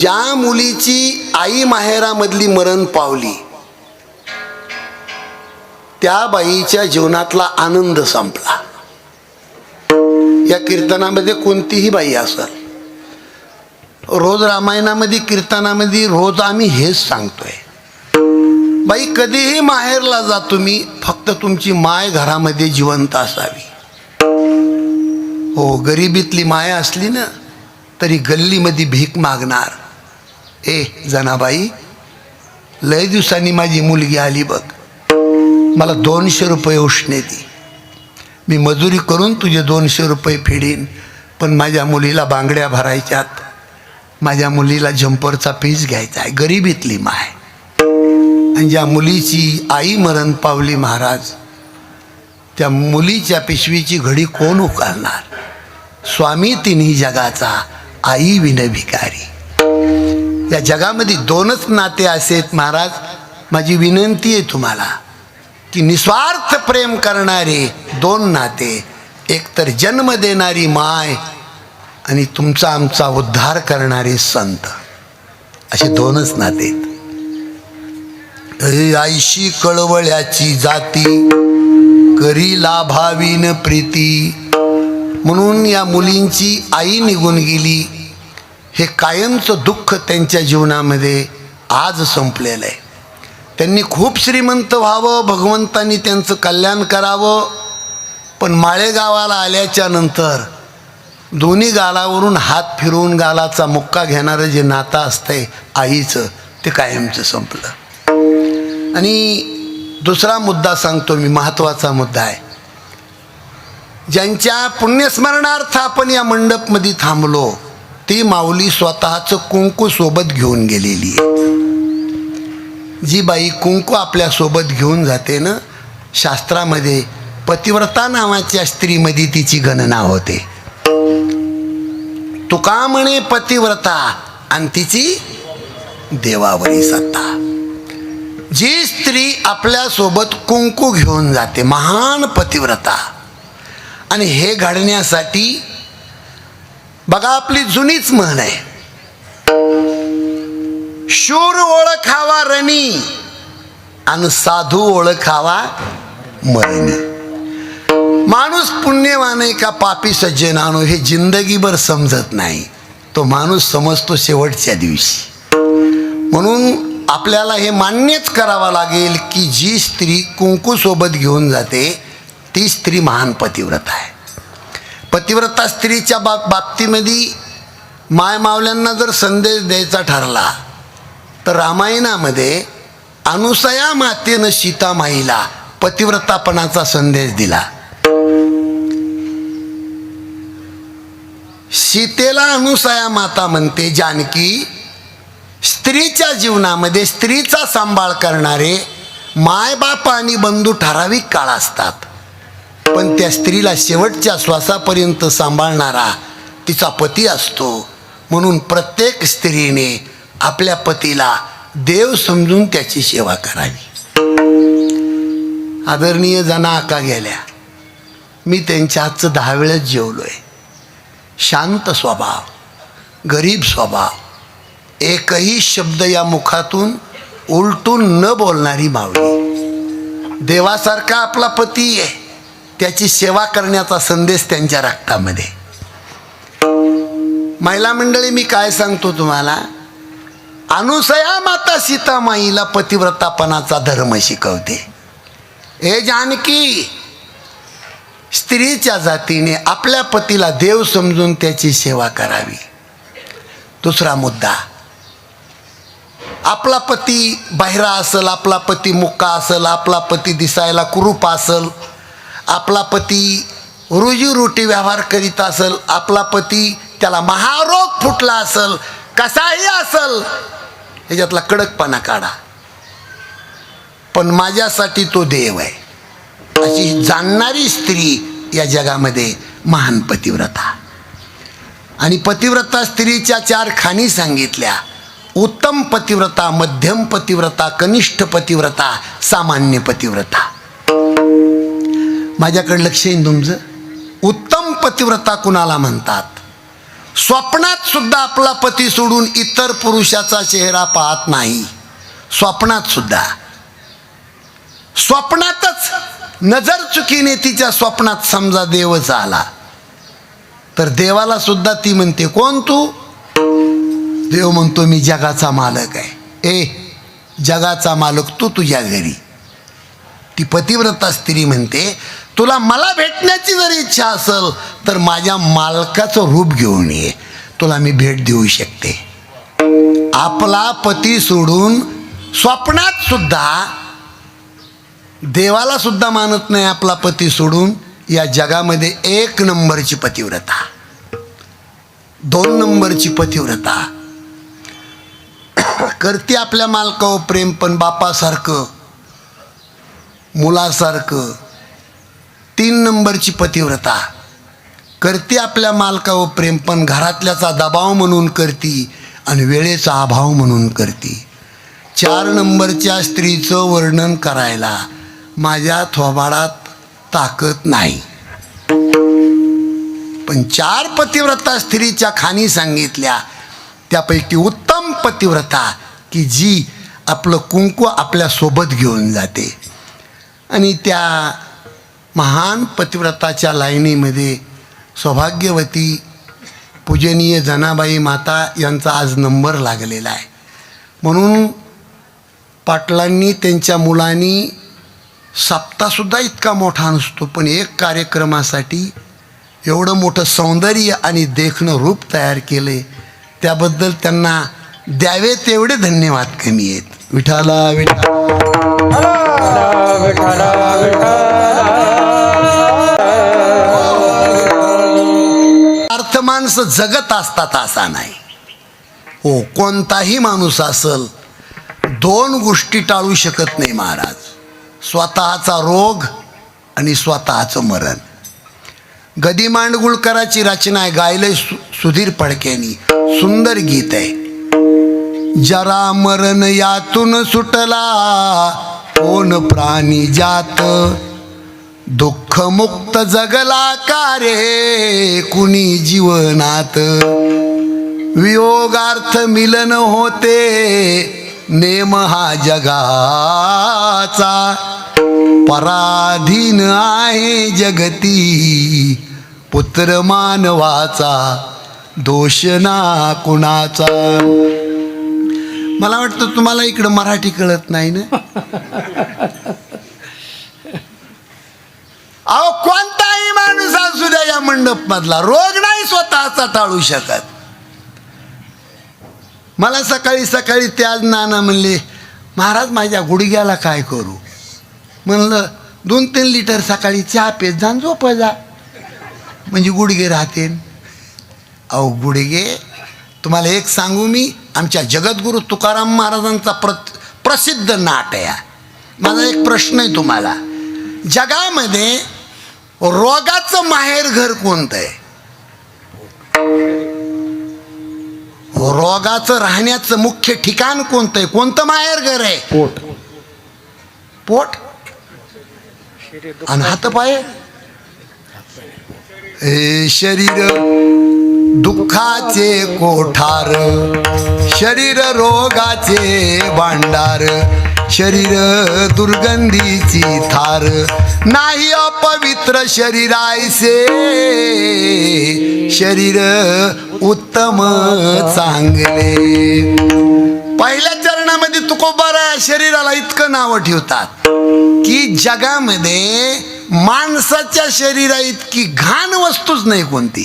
ज्या मुलीची आई माहेरामधली मरण पावली त्या बाईच्या जीवनातला आनंद संपला। या कीर्तनामध्ये कोणतीही बाई असेल, रोज रामायणामध्ये कीर्तनामध्ये रोज आम्ही हेच सांगतोय, बाई कधीही माहेरला जा तुम्ही, फक्त तुमची माय घरामध्ये जिवंत असावी। हो, गरिबीतली माय असली ना तरी गल्लीमध्ये भीक मागणार, ए जनाबाई लय दिवसांनी माझी मुलगी आली बघ, मला 200 रुपये उष्णे दे, मी मजुरी करून तुझे 200 रुपये फेडीन, पण माझ्या मुलीला बांगड्या भरायच्यात, माझ्या मुलीला जम्परचा पीस घ्यायचा आहे। गरिबीतली माय। आणि ज्या मुलीची आई मरण पावली महाराज, त्या मुलीच्या पिशवीची घडी कोण उकारणार? स्वामी तिन्ही जगाचा, आई विन भिकारी। या जगामध्ये 2च नाते असेत महाराज। माझी विनंती आहे तुम्हाला की निस्वार्थ प्रेम करणारे 2 नाते, एक तर जन्म देणारी माय आणि तुमचा आमचा उद्धार करणारे संत, असे 2च नाते। आईशी कळवळ्याची जाती, करी लाभावीन प्रीती। म्हणून या मुलींची आई निघून गेली, हे कायमचं दुःख त्यांच्या जीवनामध्ये आज संपलेलं आहे। त्यांनी खूप श्रीमंत व्हावं, भगवंतांनी त्यांचं कल्याण करावं, पण माळेगावाला आल्याच्या नंतर दोन्ही गालावरून हात फिरवून गालाचा मुक्का घेणारं जे नातं असतंय आईचं, ते कायमचं संपलं। आणि दुसरा मुद्दा सांगतो मी, महत्त्वाचा मुद्दा आहे। ज्यांच्या पुण्यस्मरणार्थ आपण या मंडपमध्ये थांबलो, ती माऊली स्वतःचं कुंकू सोबत घेऊन गेलेली आहे। जी बाई कुंकू आपल्या सोबत घेऊन जाते ना, शास्त्रामध्ये पतिव्रता नावाच्या स्त्रीमध्ये तिची गणना होते। तुका म्हणे पतिव्रता आणि तिची देवावरी सत्ता। जी स्त्री आपल्या सोबत कुंकू घेऊन जाते, महान पतिव्रता। आणि हे घडण्यासाठी बघा, आपली जुनीच म्हण आहे, शूर ओळखावा रणी आणि साधू ओळखावा मरणी। माणूस पुण्यवान आहे का पापी सज्जनानो हे जिंदगीभर समजत नाही, तो माणूस समजतो शेवटच्या दिवशी। म्हणून आपल्याला हे मान्यच करावं लागेल की जी स्त्री कुंकू सोबत घेऊन जाते ती स्त्री महान पतिव्रता आहे। पतिव्रता स्त्रीच्या बाबतीमध्ये माय मावल्यांना जर संदेश द्यायचा ठरला तर रामायणामध्ये अनुसया मातेनं सीता माईला पतिव्रतापणाचा संदेश दिला। सीतेला अनुसया माता म्हणते, जानकी स्त्रीच्या जीवनामध्ये स्त्रीचा सांभाळ करणारे मायबाप आणि बंधू ठराविक काळ असतात, पण त्या स्त्रीला शेवटच्या श्वासापर्यंत सांभाळणारा तिचा पती असतो। म्हणून प्रत्येक स्त्रीने आपल्या पतीला देव समजून त्याची सेवा करावी। आदरणीय जना आका गेल्या, मी त्यांच्या हातचं 10 वेळेस जेवलोय। शांत स्वभाव, गरीब स्वभाव, एकही शब्द या मुखातून उलटून न बोलणारी मावळी। देवासारखा आपला पती आहे, त्याची सेवा करण्याचा संदेश त्यांच्या रक्तामध्ये। महिला मंडळी, मी काय सांगतो तुम्हाला, अनुसया माता सीतामाईला पतिव्रतापणाचा धर्म शिकवते। हे जानकी, स्त्रीच्या जातीने आपल्या पतीला देव समजून त्याची सेवा करावी। दुसरा मुद्दा, आपला पती बहिरा असेल, आपला पती मुक्का असेल, आपला पती दिसायला कुरूप असेल, आपला पती रोजीरोटी व्यवहार करीत असेल, आपला पती त्याला महारोग फुटला असेल, कसाही असेल, ह्याच्यातला कडकपणा काढा, पण माझ्यासाठी तो देव आहे अशी जाणणारी स्त्री या जगामध्ये महान पतिव्रता। आणि पतिव्रता स्त्रीच्या 4 खाणी सांगितल्या, उत्तम पतिव्रता, मध्यम पतिव्रता, कनिष्ठ पतिव्रता, सामान्य पतिव्रता। माझ्याकडे लक्ष येईन तुमचं। उत्तम पतिव्रता कुणाला म्हणतात? स्वप्नात सुद्धा आपला पती सोडून इतर पुरुषाचा चेहरा पाहत नाही. स्वप्नात सुद्धा, स्वप्नातच नजर चुकीने तिच्या स्वप्नात समजा देवच आला तर देवाला सुद्धा ती म्हणते, कोण तू? देव म्हणतो, मी जगाचा मालक आहे. ए जगाचा मालक तू तुझ्या घरी. ती पतिव्रता स्त्री म्हणते, तुला मला भेटण्याची जर इच्छा असेल तर माझ्या मालकाचं रूप घेऊन ये, तुला मी भेट देऊ शकते. आपला पती सोडून स्वप्नात सुद्धा देवाला सुद्धा मानत नाही आपला पती सोडून, या जगामध्ये 1 नंबरची पतिव्रता, 2 नंबरची पतिव्रता. करते आपल्या मालकावर प्रेम, पण बापासारखं मुलासारखं. 3 नंबरची पतिव्रता. करते आपल्या मालकावर प्रेम, पण घरातल्याचा दबाव म्हणून करती आणि वेळेचा अभाव म्हणून करती. 4 नंबरच्या स्त्रीचं वर्णन करायला माझ्या थोबाडात ताकद नाही. पण 4 पतिव्रता स्त्रीच्या खाणी सांगितल्या, त्यापैकी उत्तम पतिव्रता की जी आपलं कुंकू आपल्या सोबत घेऊन जाते. आणि त्या महान पतिव्रताच्या लाईनीमध्ये सौभाग्यवती पूजनीय जनाबाई माता यांचा आज नंबर लागलेला आहे. म्हणून पाटलांनी त्यांच्या मुलांनी सप्ताहसुद्धा इतका मोठा नसतो, पण एक कार्यक्रमासाठी एवढं मोठं सौंदर्य आणि देखणं रूप तयार केले, त्याबद्दल त्यांना द्यावे तेवढे धन्यवाद कमी आहेत. विठाला अर्थ माणसं जगत असतात असा नाही हो. कोणताही माणूस असल 2 गोष्टी टाळू शकत नाही महाराज, स्वतःचा रोग आणि स्वतःचं मरण. गदी मांडगुळकराची रचना आहे, गायलंय सुधीर फडकेंनी, सुंदर गीत आहे. जरा मरण यातून सुटला कोण प्राणी जात, दुःख मुक्त जगला का रे कुणी जीवनात. वियोगार्थ मिलन होते नेम हा जगाचा, पराधीन आहे जगती पुत्र मानवाचा, दोष ना कुणाचा. मला वाटतं तुम्हाला इकडं मराठी कळत नाही ना. अहो कोणताही माणूस असू द्या या मंडप मधला, रोग नाही स्वतःचा टाळू शकत. मला सकाळी सकाळी त्याच नाना म्हणले, महाराज माझ्या गुडघ्याला काय करू? म्हणलं 2-3 लिटर सकाळी चहा पेत जा, झोप जा, म्हणजे गुडघे राहते. अहो गुडघे, तुम्हाला एक सांगू मी, आमच्या जगद्गुरु तुकाराम महाराजांचा प्रसिद्ध नाट आहे. माझा एक प्रश्न आहे तुम्हाला, जगामध्ये रोगाचं माहेर घर कोणतं आहे? रोगाचं राहण्याचं मुख्य ठिकाण कोणतं आहे? कोणतं माहेर घर आहे? पोट. पोट आणि हातपाय. हे शरीर दुःखाचे कोठार, शरीर रोगाचे भांडार, शरीर दुर्गंधीची थार, नाही अपवित्र शरीरायसे शरीर उत्तम चांगले. पहिल्या चरणामध्ये तुकोबारा शरीराला इतकं नाव ठेवतात की जगामध्ये माणसाच्या शरीरा इतकी घाण वस्तूच नाही कोणती,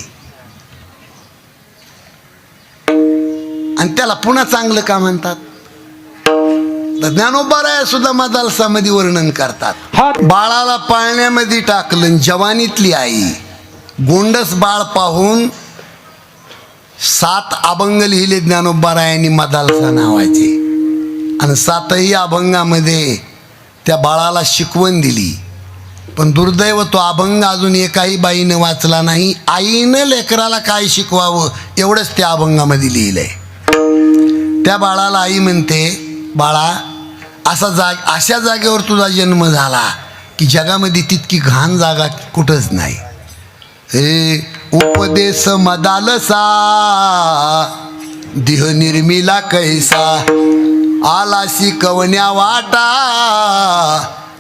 आणि त्याला पुन्हा चांगलं का म्हणतात? ज्ञानोबाराया सुद्धा मदालसामध्ये वर्णन करतात. बाळाला पाळण्यामध्ये टाकलं, जवानीतली आई गोंडस बाळ पाहून 7 अभंग लिहिले ज्ञानोबारायांनी मदालसा नावाचे, आणि 7ही अभंगामध्ये त्या बाळाला शिकवण दिली. पण दुर्दैव तो अभंग अजून एकाही बाईनं वाचला नाही. आईनं लेकराला काय शिकवावं एवढंच त्या अभंगामध्ये लिहिलंय. त्या बाळाला आई म्हणते, बाळा अशा जागेवर तुझा जन्म झाला की जगामध्ये तितकी घाण जागा कुठंच नाही. हे उपदेश मदालसा देह निर्मिला कैसा आला शिकवण्या वाटा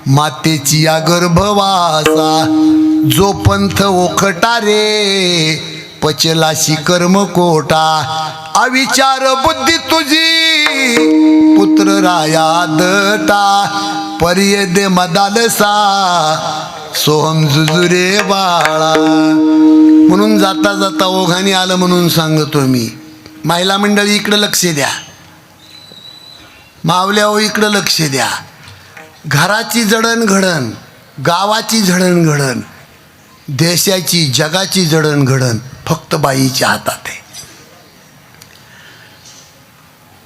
मातेची या गर्भवासा जो पंथ ओखटा रे पचलाशी कर्म कोटा अविचार बुद्धी तुझी पुत्र राया दटा पर्य दे मदालसा सोहम जुजुरे बाळा. म्हणून जाता जाता ओघाने आलं म्हणून सांगतो मी, महिला मंडळी इकडं लक्ष द्या, मावल्या हो इकडं लक्ष द्या. घराची जडणघडण, गावाची जडणघडण, देशाची जगाची जडणघडण फक्त बाईच्या हातात आहे.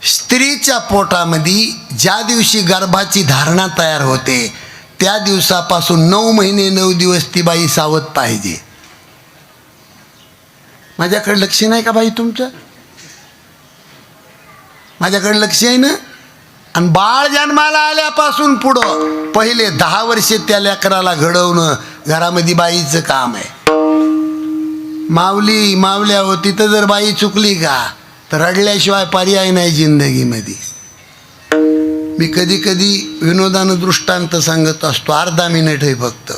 स्त्रीच्या पोटामध्ये ज्या दिवशी गर्भाची धारणा तयार होते त्या दिवसापासून 9 महिने 9 दिवस ती बाई सावध पाहिजे. माझ्याकडे लक्ष नाही का बाई तुमचं? माझ्याकडे लक्ष आहे ना? आणि बाळ जन्माला आल्यापासून पुढं पहिले 10 वर्षे त्या लेकराला घडवणं घरामध्ये बाईचं काम आहे. मावल्या हो तिथं जर बाई चुकली का तर रडल्याशिवाय पर्याय नाही जिंदगीमध्ये. मी कधी कधी विनोदानं दृष्टांत सांगत असतो, अर्धा मिनिट आहे फक्त.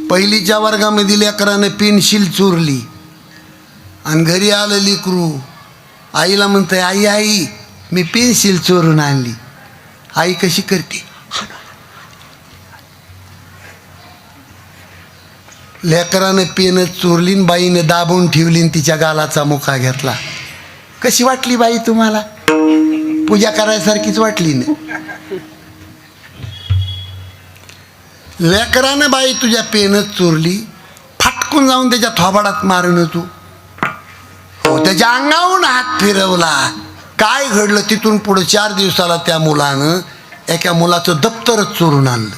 पहिलीच्या वर्गामध्ये लेकरानं पेन्सिल चोरली आणि घरी आलं लेकरू आईला म्हणतंय, आई आई मी पेन्सिल चोरून आणली. आई कशी करते? लेकरानं पेनच चोरली, बाईनं दाबून ठेवली, तिच्या गालाचा मुका घेतला. कशी वाटली बाई तुम्हाला? पूजा करायसारखीच वाटली ना? लेकरानं बाई तुझ्या पेनच चोरली, फाटकून जाऊन त्याच्या थोबाडात मारणं तू. हो, त्याच्या अंगावरून हात फिरवला. काय घडलं? तिथून पुढे 4 दिवसाला त्या मुलानं एका मुलाचं दप्तरच चोरून आणलं.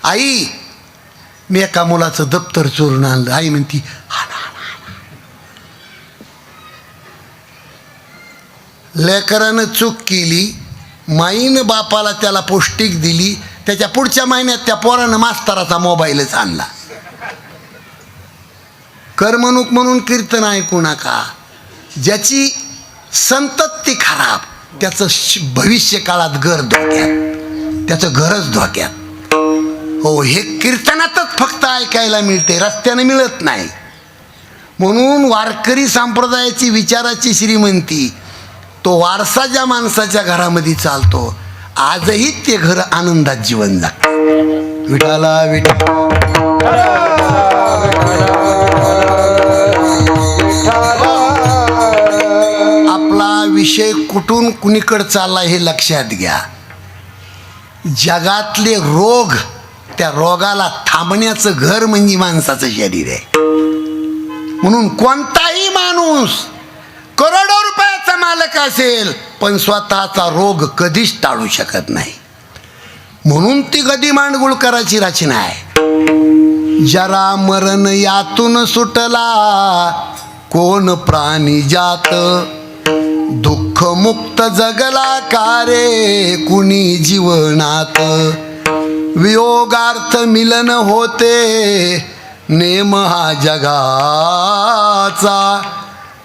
आई मी एका मुलाचं दप्तर चोरून आणलं. आई म्हणती लेकरानं चूक केली, माईनं बापाला त्याला पौष्टिक दिली, त्याच्या पुढच्या महिन्यात त्या पोरानं मास्तराचा मोबाईलच आणला. करमणूक म्हणून कीर्तन ऐकू नका. ज्याची संतती खराब त्याचं भविष्य काळात घर धोक्यात, त्याचं घरच धोक्यात. हो, हे कीर्तनातच फक्त ऐकायला मिळते, रस्त्याने मिळत नाही. म्हणून वारकरी संप्रदायाची विचाराची श्रीमंती, तो वारसा ज्या माणसाच्या घरामध्ये चालतो आजही ते घर आनंदात जीवन जगतं. विठाला विठ्ठल. आपला विषय कुठून कुणीकडे चालला हे लक्षात घ्या. जगातले रोग, त्या रोगाला थांबण्याचं घर म्हणजे माणसाचं शरीर आहे. म्हणून कोणताही माणूस करोडो रुपयाचा मालक असेल पण स्वतःचा रोग कधीच टाळू शकत नाही. म्हणून ती गदी मांडगुळ करायची रचना आहे. जरा मरण यातून सुटला कोण प्राणी जात, दुःख मुक्त जगला का रे कुणी जीवनात. वियोगार्थ मिलन होते नेम हा जगाचा,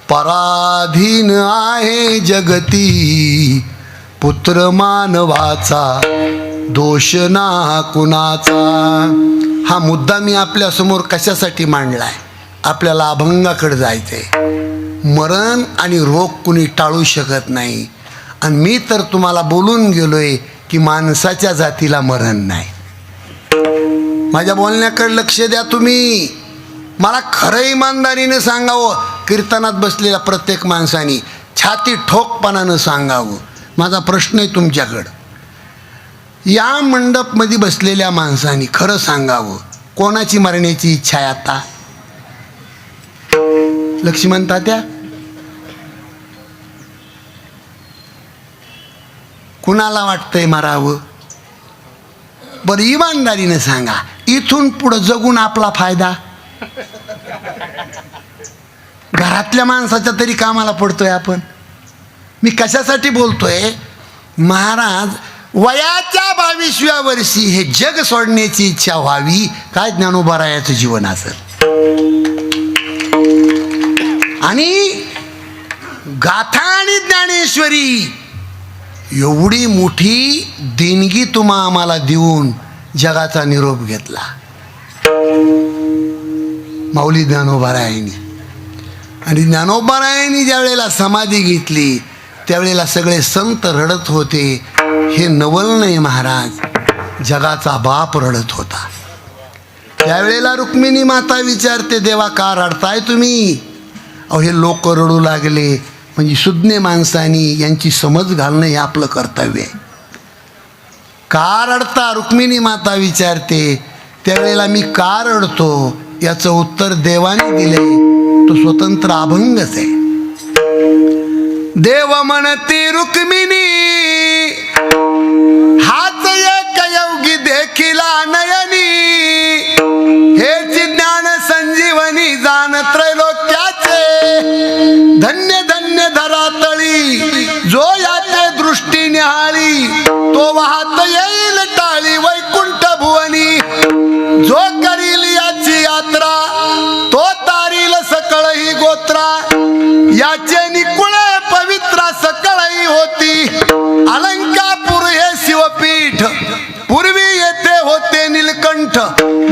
पराधीन आहे जगती पुत्र मानवाचा, दोष ना कुणाचा. हा मुद्दा मी आपल्यासमोर कशासाठी मांडलाय? आपल्याला अभंगाकडे जायचंय. मरण आणि रोग कुणी टाळू शकत नाही. आणि मी तर तुम्हाला बोलून गेलोय की माणसाच्या जातीला मरण नाही. माझ्या बोलण्याकडे लक्ष द्या तुम्ही. मला खरं इमानदारीनं सांगावं, कीर्तनात बसलेल्या प्रत्येक माणसाने छाती ठोकपणानं सांगावं. माझा प्रश्न आहे तुमच्याकडं, या मंडपमध्ये बसलेल्या माणसांनी खरं सांगावं, कोणाची मरण्याची इच्छा आहे आता? लक्ष्मण तात्या, कुणाला वाटतंय मरावं? बरं इमानदारीनं सांगा, इथून पुढं जगून आपला फायदा? घरातल्या माणसाच्या तरी कामाला पडतोय आपण? मी कशासाठी बोलतोय? महाराज वयाच्या 22व्या वर्षी हे जग सोडण्याची इच्छा व्हावी, काय ज्ञानोबारायाचं जीवन असेल. आणि गाथा आणि ज्ञानेश्वरी एवढी मोठी देणगी तुम्हा आम्हाला देऊन जगाचा निरोप घेतला माऊली ज्ञानोबारायांनी. आणि ज्ञानोबारायांनी ज्या वेळेला समाधी घेतली त्यावेळेला सगळे संत रडत होते. हे नवल नाही महाराज, जगाचा बाप रडत होता. त्यावेळेला रुक्मिणी माता विचारते, देवा का रडताय तुम्ही? अहो हे लोक रडू लागले म्हणजे सुज्ञ माणसांनी यांची समज घालणं हे आपलं कर्तव्य आहे. का रडता? रुक्मिणी माता विचारते. त्यावेळेला मी का रडतो याचं उत्तर देवाने दिले. तो स्वतंत्र अभंगच आहे. देव म्हणती रुक्मिणी हाच एक योगी देखिला नयनी, हेच ज्ञान संजीवनी जाण त्रैलोक्याचे. धन्य धन्य धरातळी जो याचे दृष्टी निहाळी, तो वाहत येईल टाळी वैकुंठ भुवनी. जो करील याची यात्रा तो तारील सकळ ही गोत्रा, याचे निकुळ पवित्रा सकळही होती. अलंकापूर हे शिवपीठ, पूर्वी येथे होते नीलकंठ.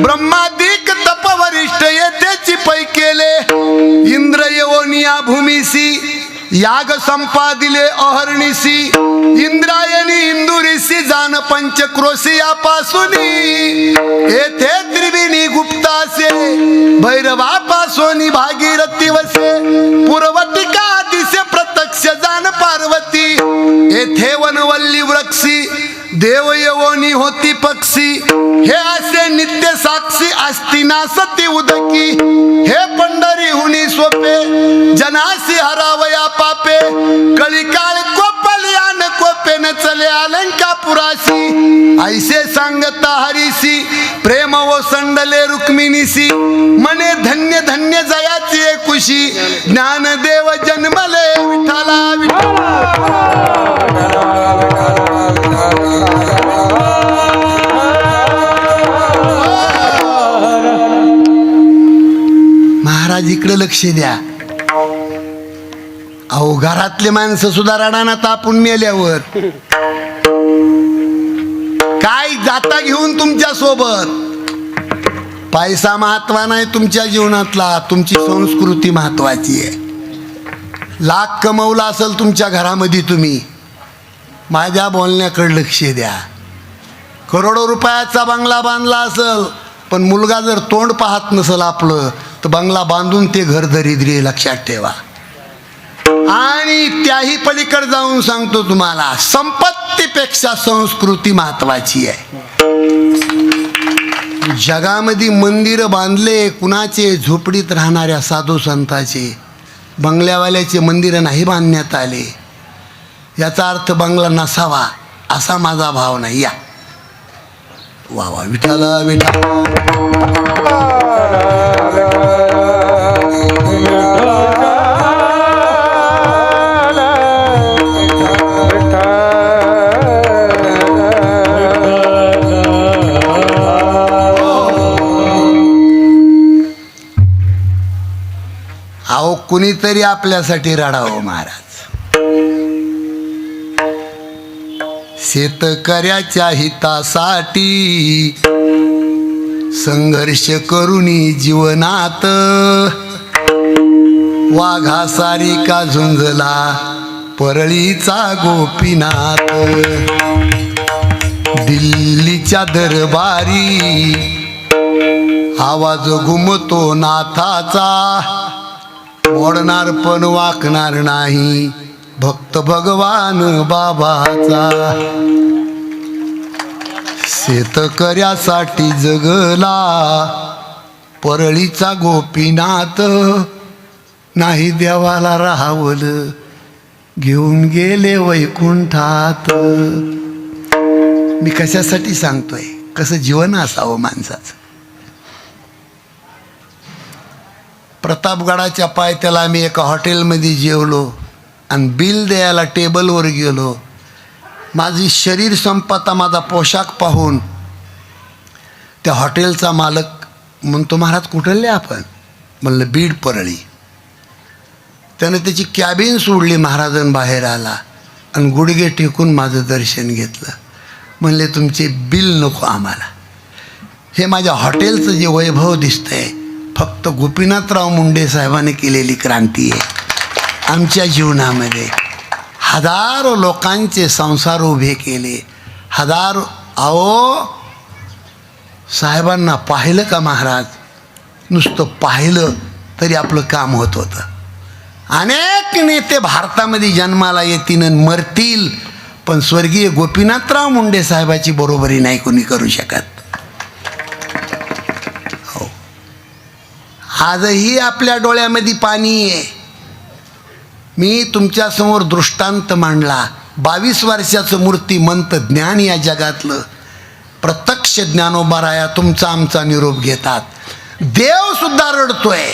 ब्रह्मादिक तपवरिष्ठ येथेची पै केले. इंद्र येवोनिया भूमीसी याग संपादिले अहर्निसी. इंद्रायणी इंदुरीसी जाण पंचक्रोशियापासून येथे त्रिवेणी गुप्तासे. भैरवापासोनी भागीरथी वसे. पूर्वटिका दिसे प्रत्यक्ष जाण पार्वती. येथे वनवल्ली वृक्षी देव येवोनी होती पक्षी. हे असे नित्य साक्षी असती नासती उदकी. हे पंढरीहुनी सोपे जनासी हरावया पापे. कलिकाळ कोपलियान कोपे न चले अलंकापुरासी. ऐसे सांगता हरीसी प्रेम व संडले रुक्मिणीसी. मने धन्य धन्य जयाची एकुशी. ज्ञानदेव जन्मले विठ्ठला विठ्ठला. महाराज इकडे लक्ष द्या. अहो घरातले माणसं सुद्धा रडाना तापून मेल्यावर काय जाता घेऊन तुमच्या सोबत. पैसा महत्वा नाही तुमच्या जीवनातला, तुमची संस्कृती महत्वाची आहे. लाख कमवला असेल तुमच्या घरामध्ये तुम्ही, माझ्या बोलण्याकडे लक्ष द्या. करोडो रुपयाचा बंगला बांधला असेल पण मुलगा जर तोंड पाहत नसेल आपलं तर बंगला बांधून ते घर दरिद्री, लक्षात ठेवा. आणि त्याही पलीकडे जाऊन सांगतो तुम्हाला, संपत्तीपेक्षा संस्कृती महत्वाची आहे. जगामध्ये मंदिर बांधले कुणाचे? झोपडीत राहणाऱ्या साधू संतांचे. बंगल्यावाल्याचे मंदिर नाही बांधण्यात आले. याचा अर्थ बंगला नसावा असा माझा भाव नाही. या वा वा विठाला विठा. अहो कुणीतरी आपल्यासाठी रडावं महाराज. शेतकऱ्याच्या हितासाठी संघर्ष करुनी जीवनात. वाघा सारिका झुंजला परळीचा गोपीनाथ. दिल्लीच्या दरबारी आवाज घुमतो नाथाचा. मोडणार पण वाकणार नाही भक्त भगवान बाबाचा. शेतकऱ्यासाठी जगला परळीचा गोपीनाथ. नाही देवाला राहावलं घेऊन गेले वैकुंठात. मी कशासाठी सांगतोय? कसं जीवन असावं माणसाचं. प्रतापगडाच्या पायथ्याला आम्ही एका हॉटेलमध्ये जेवलो. आणि बिल द्यायला टेबलवर गेलो. माझी शरीर संपता माझा पोशाख पाहून त्या हॉटेलचा मालक म्हणतो, महाराज कुठले आपण? म्हणलं बीड परळी. त्यानं त्याची कॅबिन सोडली, महाराजांनी बाहेर आला आणि गुडघे टेकून माझं दर्शन घेतलं. म्हणले तुमचे बिल नको आम्हाला. हे माझ्या हॉटेलचं जे वैभव दिसतंय फक्त गोपीनाथराव मुंडे साहेबांनी केलेली क्रांती आहे. आमच्या जीवनामध्ये हजारो लोकांचे संसार उभे केले. हजारो अहो साहेबांना पाहिलं का महाराज? नुसतं पाहिलं तरी आपलं काम होत होतं. अनेक नेते भारतामध्ये जन्माला येतील आणि मरतील, पण स्वर्गीय गोपीनाथराव मुंडे साहेबाची बरोबरी नाही कोणी करू शकत. हो, आजही आपल्या डोळ्यामध्ये पाणी आहे. मी तुमच्यासमोर दृष्टांत मांडला. 22 वर्षाचं मूर्तिमंत ज्ञान या जगातलं प्रत्यक्ष ज्ञानोबा राया तुमचा आमचा निरोप घेतात. देव सुद्धा रडतोय.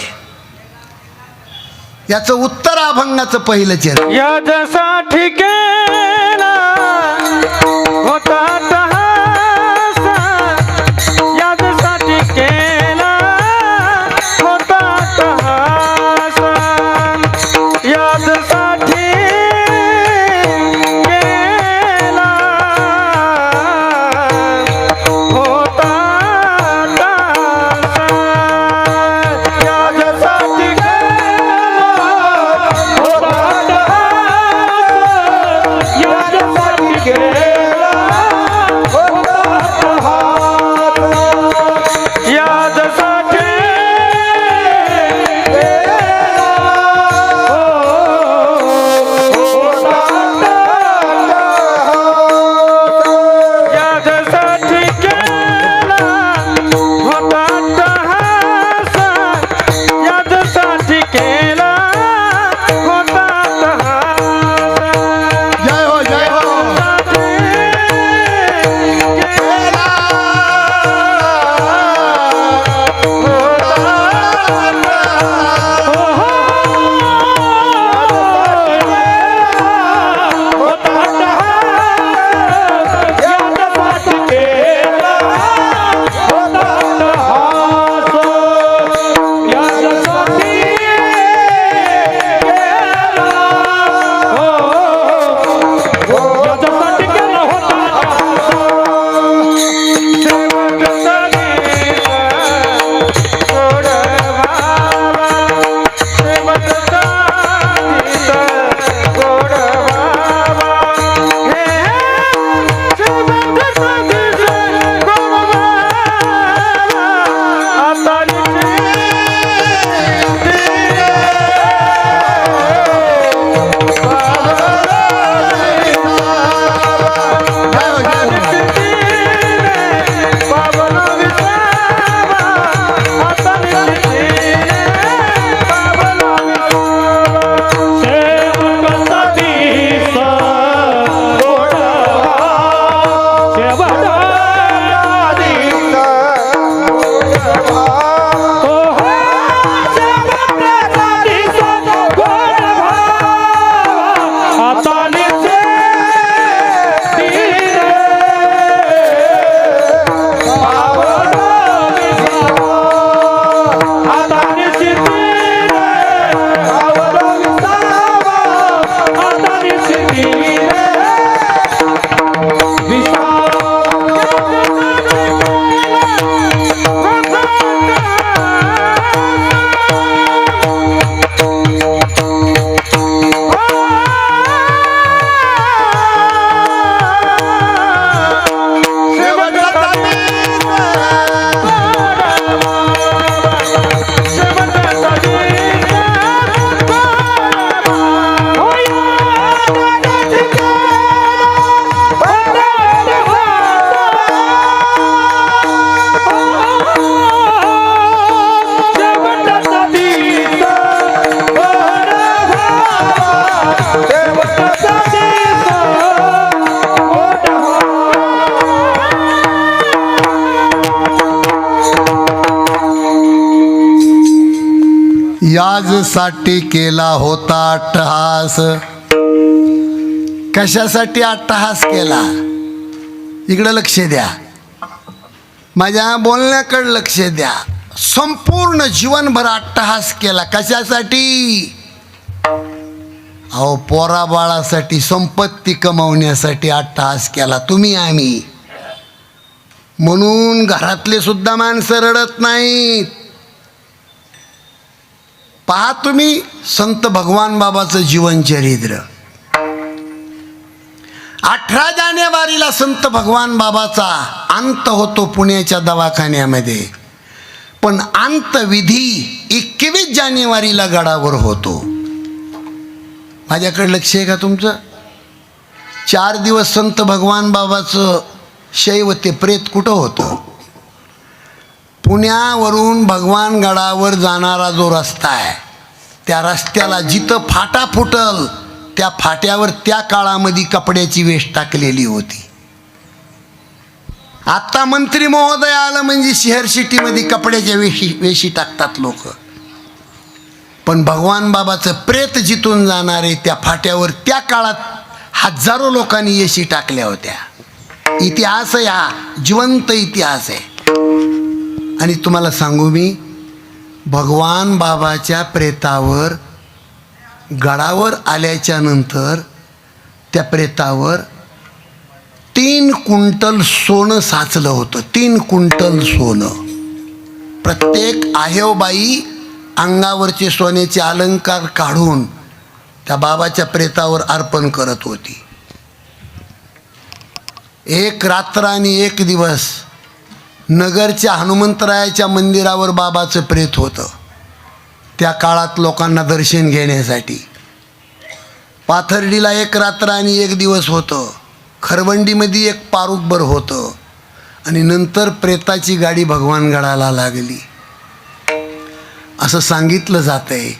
याचं उत्तर अभंगाचं पहिलं चरण. याच्यासाठी केला होता तहास, याच्यासाठी केला होता तहास, याच्यासाठी केला होता तहास, याच्यासाठी याजसाठी केला होता अट्टहास. कशासाठी अट्टहास केला? इकडं लक्ष द्या, माझ्या बोलण्याकडे लक्ष द्या. संपूर्ण जीवनभर अट्टहास केला. कशासाठी? अहो, पोराबाळासाठी, संपत्ती कमावण्यासाठी अट्टहास केला तुम्ही आम्ही. म्हणून घरातले सुद्धा माणसं रडत नाहीत. पहा तुम्ही संत भगवान बाबाचं जीवनचरित्र. 18 जानेवारीला संत भगवान बाबाचा अंत होतो पुण्याच्या दवाखान्यामध्ये, पण अंतविधी 21 जानेवारीला गडावर होतो. माझ्याकडे लक्ष आहे का तुमचं? 4 दिवस संत भगवान बाबाचं शैव ते प्रेत कुठं होतं? पुण्यावरून भगवान गडावर जाणारा जो रस्ता आहे, त्या रस्त्याला जिथं फाटा फुटल त्या फाट्यावर त्या काळामध्ये कपड्याची वेश टाकलेली होती. आत्ता मंत्री महोदय आलं म्हणजे शहर सिटीमध्ये कपड्याच्या वेशी टाकतात लोक, पण भगवान बाबाचं प्रेत जिथून जाणारे त्या फाट्यावर त्या काळात हजारो लोकांनी वेशी टाकल्या होत्या. इतिहास आहे हा, जिवंत इतिहास आहे. आणि तुम्हाला सांगू मी, भगवान बाबाच्या प्रेतावर गडावर आल्याच्या नंतर त्या प्रेतावर 3 क्विंटल सोनं साचलं होतं. 3 क्विंटल सोनं. प्रत्येक आहेवबाई अंगावरचे सोन्याचे अलंकार काढून त्या बाबाच्या प्रेतावर अर्पण करत होती. 1 रात्र आणि 1 दिवस नगरच्या हनुमंतरायाच्या मंदिरावर बाबाचं प्रेत होतं. त्या काळात लोकांना दर्शन घेण्यासाठी. पाथर्डीला 1 रात्र आणि 1 दिवस होतं. खरवंडीमध्ये 1 पारुकभर होतं. आणि नंतर प्रेताची गाडी भगवानगडाला लागली. असं सांगितलं जात आहे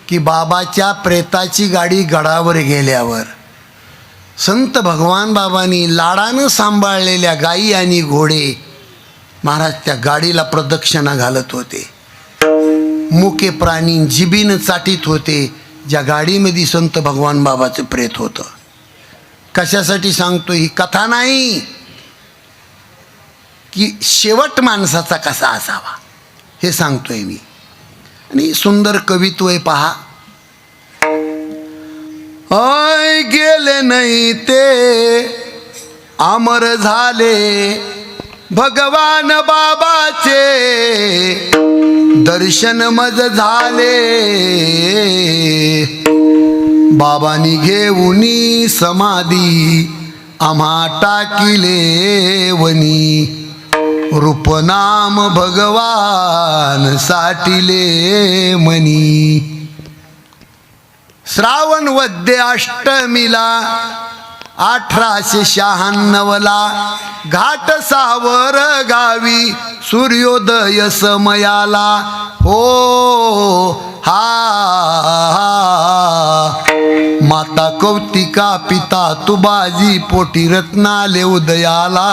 की बाबाच्या प्रेताची गाडी गडावर गेल्यावर संत भगवान बाबांनी लाडानं सांभाळलेल्या गायी आणि घोडे महाराज त्या गाडीला प्रदक्षिणा घालत होते. मुके प्राणी जिबीनं चाटीत होते. ज्या गाडीमध्ये संत भगवान बाबाचं प्रेत होतं. कशासाठी सांगतो? ही कथा नाही की शेवट माणसाचा कसा असावा, हे सांगतोय मी. आणि सुंदर कवित्व आहे पहा. आय गेले नाही ते अमर झाले भगवान बाबाचे, दर्शन मज झाले बाबांनी घेऊनी समाधी, आम्हा टाकिले वनी, रूपनाम भगवान साठिले मनी. श्रावण वद्य अष्टमीला 1896ला घाट सावर गावी सूर्योदय समयाला. हो हा माता कौतिका पिता तुबाजी पोटी रत्नाले उदयाला.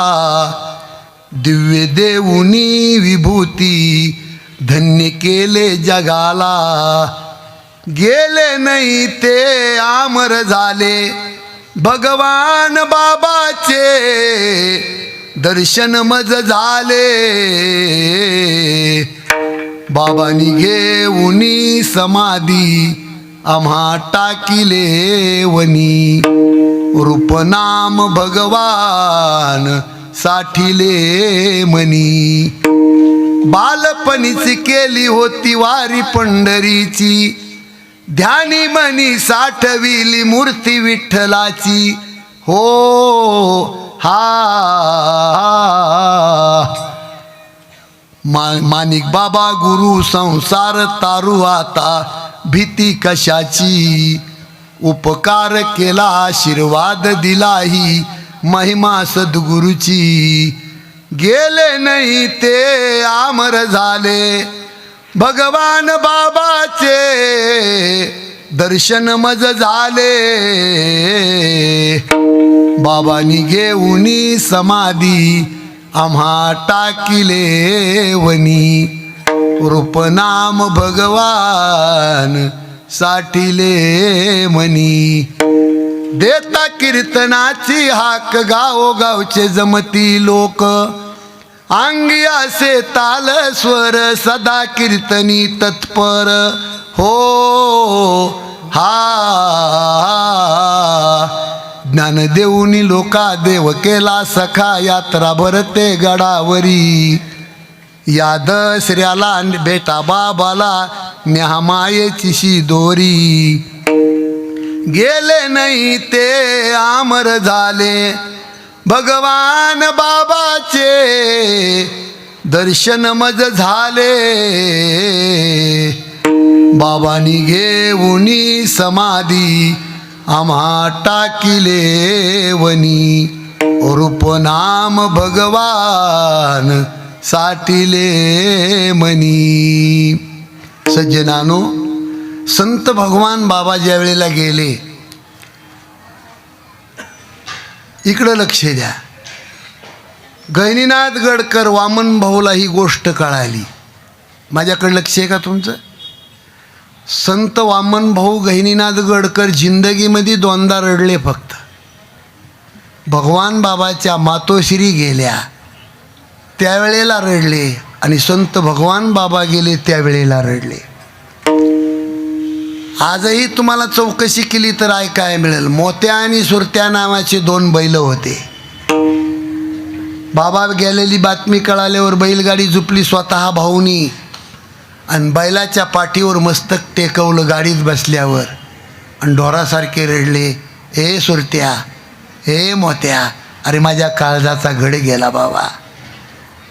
दिव्य देऊनी विभूती धन्य केले जगाला. गेले नाही ते आमर झाले भगवान बाबाचे, दर्शन मज झाले बाबांनी घेऊनी समाधी, आम्हा टाकिले वनी, रूपनाम भगवान साठिले मनी. बालपणीच केली होती वारी पंढरीची, ध्यानी मनी साठविली मूर्ती विठ्ठलाची. हो हा माणिक बाबा गुरु संसार तारू आता, भीती कशाची. उपकार केला आशीर्वाद दिलाही, महिमा सद्गुरूची. गेले नाही ते आमर झाले भगवान बाबाचे, दर्शन मज झाले बाबांनी घेऊनी समाधी, आम्हा टाकिले वनी, रूपनाम भगवान साठिले मनी. देता कीर्तनाची हाक गावोगावचे जमती लोक अंगी असे ताल स्वर सदा कीर्तनी तत्पर हो हा ज्ञान देऊनी लोका देव केला सखा यात्रा भरते गडावरी या दसऱ्याला बेटा बाबाला न्यामायेची शिदोरी गेले नाही ते आमर झाले भगवान बाबाचे दर्शन मज झाले बाबांनी घेऊनी समाधी आम्हा टाकिले वनी रूप नाम भगवान साटिले मनी. सज्जनानो, संत भगवान बाबा ज्या वेळेला गेले, इकडं लक्ष द्या. गहिनीनाथ गडकर वामन भाऊला ही गोष्ट कळाली. माझ्याकडे लक्ष आहे का तुमचं? संत वामन भाऊ गहिनीनाथ गडकर जिंदगीमध्ये दोनदा रडले फक्त. भगवान बाबाच्या मातोश्री गेल्या त्यावेळेला रडले आणि संत भगवान बाबा गेले त्यावेळेला रडले. आजही तुम्हाला चौकशी केली तर ऐकाय मिळेल. मोत्या आणि सुरत्या नावाचे 2 बैल होते. बाबा गेलेली बातमी कळाल्यावर बैलगाडी झुपली स्वतः भाऊनी आणि बैलाच्या पाठीवर मस्तक टेकवलं गाडीत बसल्यावर आणि ढोरासारखे रडले. हे सुरत्या, हे मोत्या, अरे माझ्या काळजाचा घड गेला बाबा,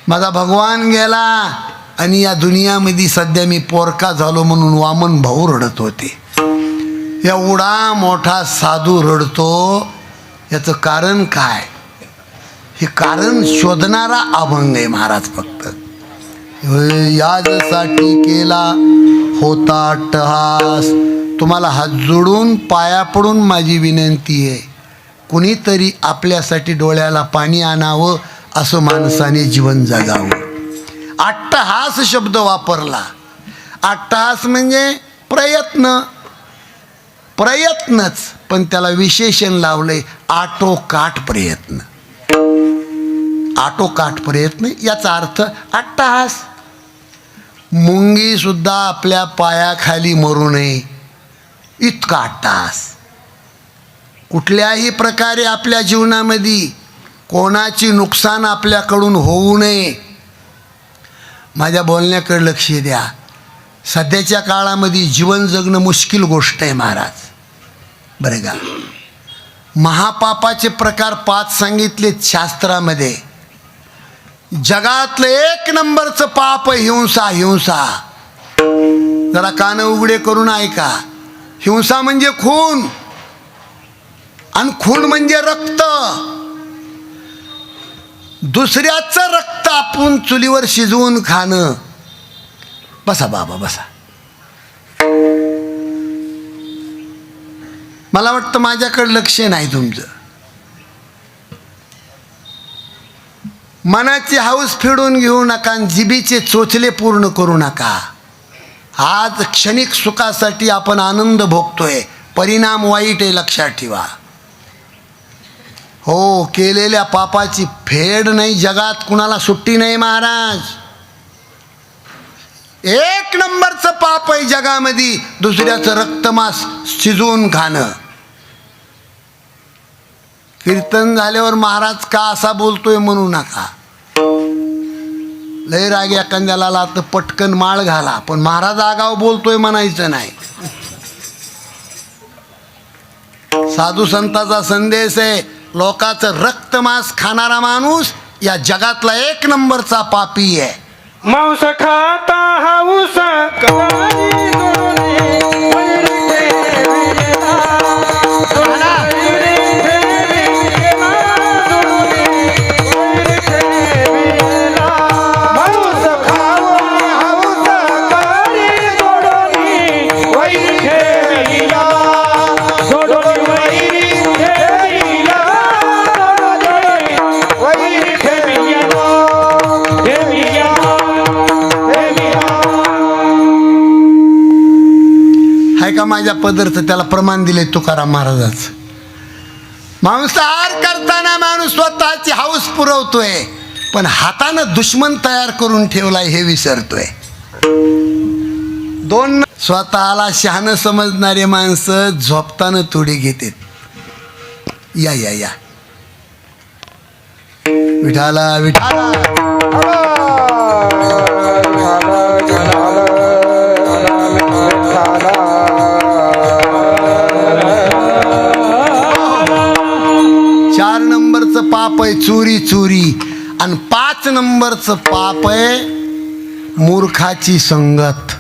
माझा भगवान गेला आणि या दुनियामध्ये सध्या मी पोरका झालो म्हणून वामन भाऊ रडत होते. एवढा मोठा साधू रडतो, याचं कारण काय? हे कारण शोधणारा अभंग आहे महाराज. फक्त याजसाठी केला होता अट्टहास. तुम्हाला हात जोडून पाया पडून माझी विनंती आहे, कुणीतरी आपल्यासाठी डोळ्याला पाणी आणावं, असं माणसाने जीवन जगावं. अट्टहास शब्द वापरला. अट्टहास म्हणजे प्रयत्नच, पण त्याला विशेषण लावलंय आटोकाट प्रयत्न. आटोकाट प्रयत्न याचा अर्थ अट्टहास. मुंगी सुद्धा आपल्या पायाखाली मरू नये इतका अट्टहास. कुठल्याही प्रकारे आपल्या जीवनामध्ये कोणाची नुकसान आपल्याकडून होऊ नये. माझ्या बोलण्याकडे लक्ष द्या. सध्याच्या काळामध्ये जीवन जगणं मुश्किल गोष्ट आहे महाराज. बरं का, महापापाचे प्रकार 5 सांगितलेत शास्त्रामध्ये. जगातलं 1 नंबरचं पाप हिंसा. हिंसा जरा कान उघडे करून ऐका. हिंसा म्हणजे खून, आणि खून म्हणजे रक्त. दुसऱ्याचं रक्त आपण चुलीवर शिजवून खाणं. बसा बाबा बसा. मला वाटतं माझ्याकडे लक्ष नाही तुमचं. मनाची हौस फेडून घेऊ नका, जिभेचे चोचले पूर्ण करू नका. आज क्षणिक सुखासाठी आपण आनंद भोगतोय, परिणाम वाईट आहे, लक्षात ठेवा. हो, केलेल्या पापाची फेड नाही. जगात कुणाला सुट्टी नाही महाराज. 1 नंबरचं पाप आहे जगामध्ये दुसऱ्याचं रक्तमांस शिजवून खाणं. कीर्तन झाल्यावर महाराज का असा बोलतोय म्हणू नका. लय राग एखाद्याला आला तर पटकन माळ घाला, पण महाराज आगाव बोलतोय म्हणायचं नाही. साधू संताचा संदेश आहे, लोकांचं रक्तमांस खाणारा माणूस या जगातला 1 नंबरचा पापी आहे. मांस खाता हाऊस करी माझ्या पदरचं त्याला प्रमाण दिले तुकाराम महाराजाचं. मांसाहार करताना माणूस स्वतःची हौस पुरवतोय, पण हातानं दुश्मन तयार करून ठेवलाय हे विसरतोय. दोन स्वतःला शहाणं समजणारे माणसं झोपताना थोडी घेतात. या या या विठाला विठाला. चार नंबरचं पाप आहे चोरी चोरी, आणि 5 नंबरचं पाप आहे मूर्खाची संगत.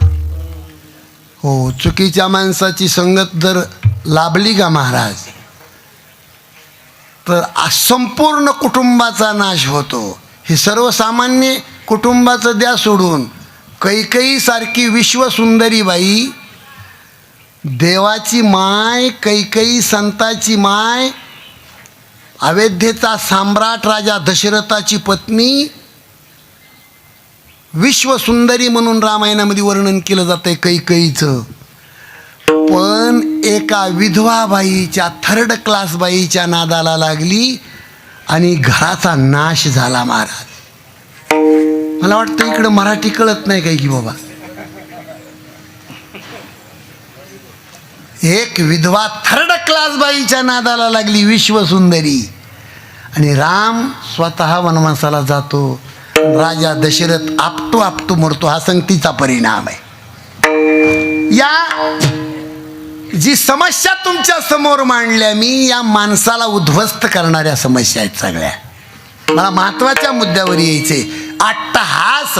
हो, चुकीच्या माणसाची संगत जर लाभली का महाराज, तर संपूर्ण कुटुंबाचा नाश होतो. हे सर्वसामान्य कुटुंबाचं द्या सोडून, कैकई सारखी विश्वसुंदरी बाई, देवाची माय कैकई, संताची माय, अयोध्येचा सम्राट राजा दशरथाची पत्नी, विश्वसुंदरी म्हणून रामायणामध्ये वर्णन केलं जातंय कैकईचं. पण एका विधवा बाईच्या, 3rd क्लास बाईच्या नादाला लागली आणि घराचा नाश झाला. महाराज, मला वाटतं इकडं मराठी कळत नाही काय की बाबा. एक विधवा 3rd क्लास बाईच्या नादाला लागली, विश्वसुंदरी, आणि राम स्वतः वनवासाला जातो. राजा दशरथ आपटू आपटू मरतो. हा संगतीचा परिणाम आहे. या जी समस्या तुमच्या समोर मांडल्या मी, या माणसाला उद्ध्वस्त करणाऱ्या समस्या आहेत सगळ्या. मला महत्वाच्या मुद्द्यावर यायचे. अट्टहास,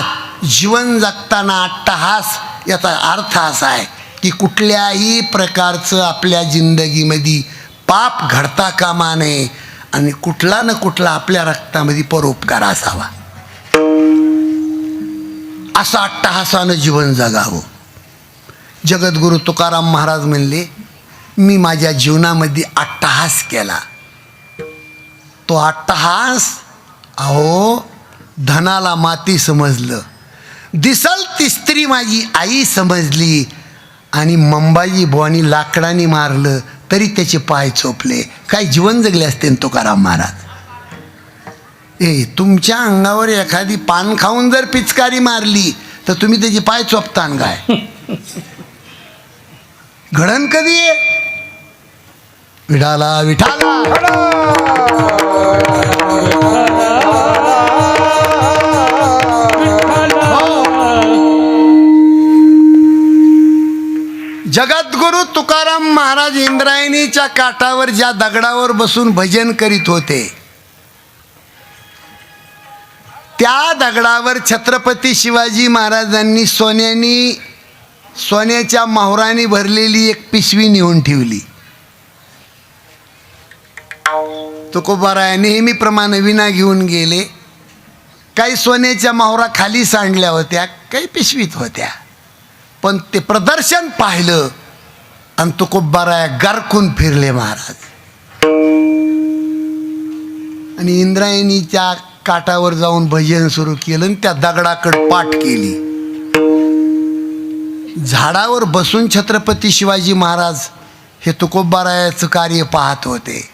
जीवन जगताना अट्टहास, याचा अर्थ असा आहे की कुठल्याही प्रकारचं आपल्या जिंदगीमध्ये पाप घडता कामा नये, आणि कुठला न कुठला आपल्या रक्तामध्ये परोपकार असावा. असं अट्टहासानं जीवन जगावं. जगद्गुरु तुकाराम महाराज म्हणले, मी माझ्या जीवनामध्ये अट्टहास केला. तो अट्टहास, अहो, धनाला माती समजलं, दिसल ती स्त्री माझी आई समजली, आणि मंबाजी बुवानी लाकडाने मारलं तरी त्याचे पाय चोपले. काय जीवन जगले असते तुकाराम महाराज. तुमच्या अंगावर एखादी पान खाऊन जर पिचकारी मारली तर तुम्ही त्याचे पाय चोपतान काय? घडण कधी आहे? विठाला विठाला. जगद्गुरु तुकाराम महाराज इंद्रायणीच्या काठावर ज्या दगडावर बसून भजन करीत होते, त्या दगडावर छत्रपती शिवाजी महाराजांनी सोन्याच्या मोहराने भरलेली एक पिशवी नेऊन ठेवली. तुकोबाराय नेहमीप्रमाणे विना घेऊन गेले. काही सोन्याच्या मोहरा खाली सांडल्या होत्या, काही पिशवीत होत्या. पण ते प्रदर्शन पाहिलं आणि तुकोबाराय गारकून फिरले महाराज. आणि इंद्रायणीच्या काठावर जाऊन भजन सुरू केलं आणि त्या दगडाकडे पाठ केली. झाडावर बसून छत्रपती शिवाजी महाराज हे तुकोबारायाचं कार्य पाहत होते.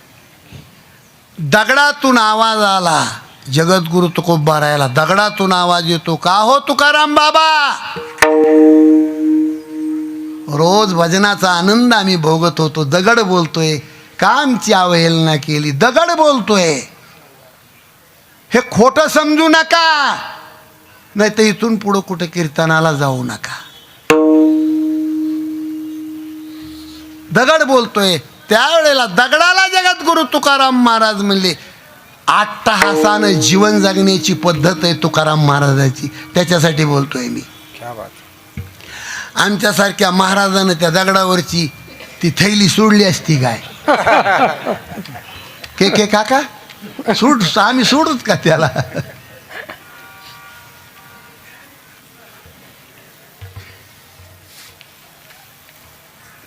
दगडातून आवाज आला. जगद्गुरु तुकोबारायाला दगडातून आवाज येतो, का हो तुकाराम बाबा, रोज भजनाचा आनंद आम्ही भोगत होतो, दगड बोलतोय, का आमची अवहेलना केली? दगड बोलतोय, हे खोटं समजू नका, नाही तर इथून पुढं कुठं कीर्तनाला जाऊ नका. दगड बोलतोय. त्यावेळेला दगडाला जगद्गुरु तुकाराम महाराज म्हणले, अट्टहासानं जीवन जगण्याची पद्धत आहे तुकाराम महाराजाची, त्याच्यासाठी बोलतोय मी. आमच्यासारख्या महाराजानं त्या दगडावरची ती थैली सोडली असती काय? के काका सोड, आम्ही सोडूत का त्याला?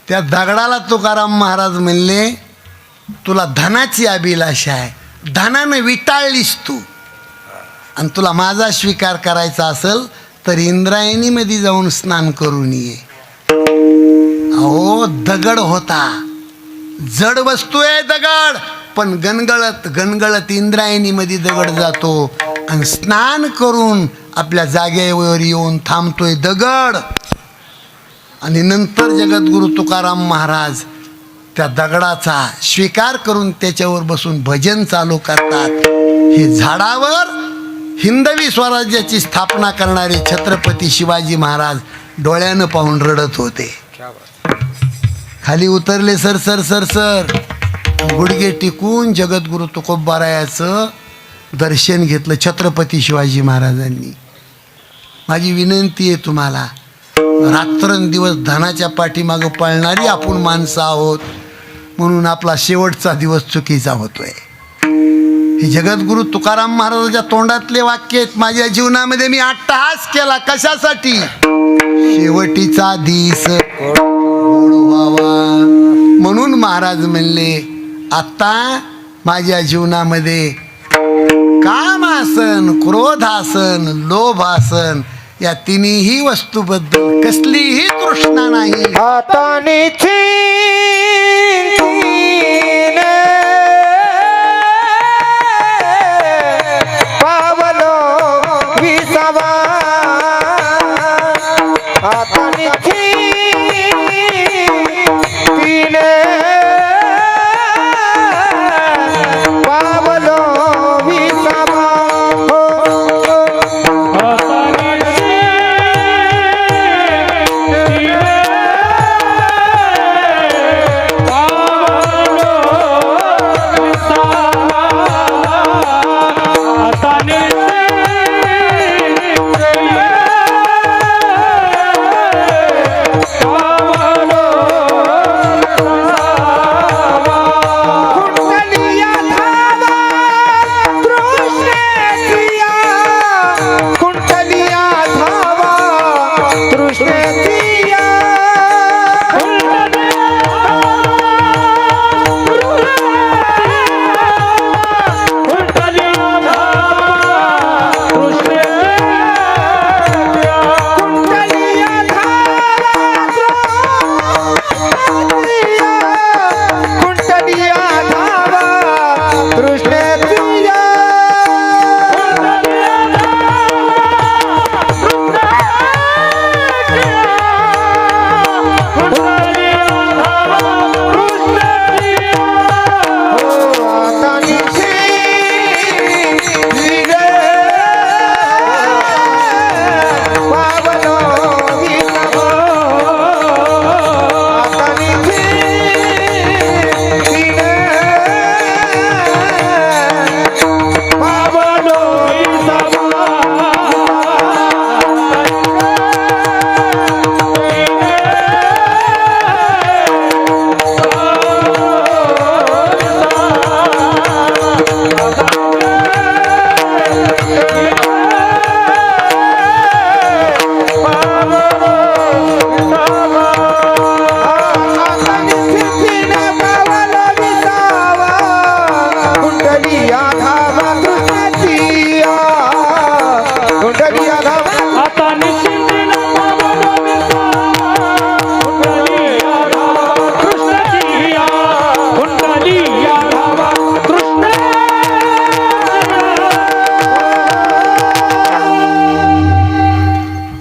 त्या दगडाला तुकाराम महाराज म्हणले, तुला धनाची अभिलाषा आहे, धनानं विटाळलीस तू, आणि तुला माझा स्वीकार करायचा असेल तर इंद्रायणीमध्ये जाऊन स्नान करून ये. अहो, दगड होता, जड वस्तू आहे दगड, आपण गणगळत गणगळत इंद्रायणीमध्ये दगड जातो आणि स्नान करून आपल्या जागेवर येऊन थांबतोय दगड. आणि नंतर जगद्गुरु तुकाराम महाराज त्या दगडाचा स्वीकार करून त्याच्यावर बसून भजन चालू करतात. हे झाडावर हिंदवी स्वराज्याची स्थापना करणारे छत्रपती शिवाजी महाराज डोळ्यानं पाहून रडत होते. खाली उतरले सर सर सर सर, गुडघे टिकून जगद्गुरु तुकोबारायाचं दर्शन घेतलं छत्रपती शिवाजी महाराजांनी. माझी विनंती आहे तुम्हाला, रात्रंदिवस धनाच्या पाठीमागं पळणारी आपण माणसं आहोत म्हणून आपला शेवटचा दिवस चुकीचा होतोय. हे जगद्गुरु तुकाराम महाराजांच्या तोंडातले वाक्य आहेत. माझ्या जीवनामध्ये मी अट्टहास केला, कशासाठी? शेवटीचा दिस गोड व्हावा. म्हणून महाराज म्हणले आता माझ्या जीवनामध्ये कामासन, क्रोधासन, लोभासन या तिन्ही वस्तूबद्दल कसलीही तृष्णा नाही. हाताने पावलो विसावा, हाताने पावलो विसावा.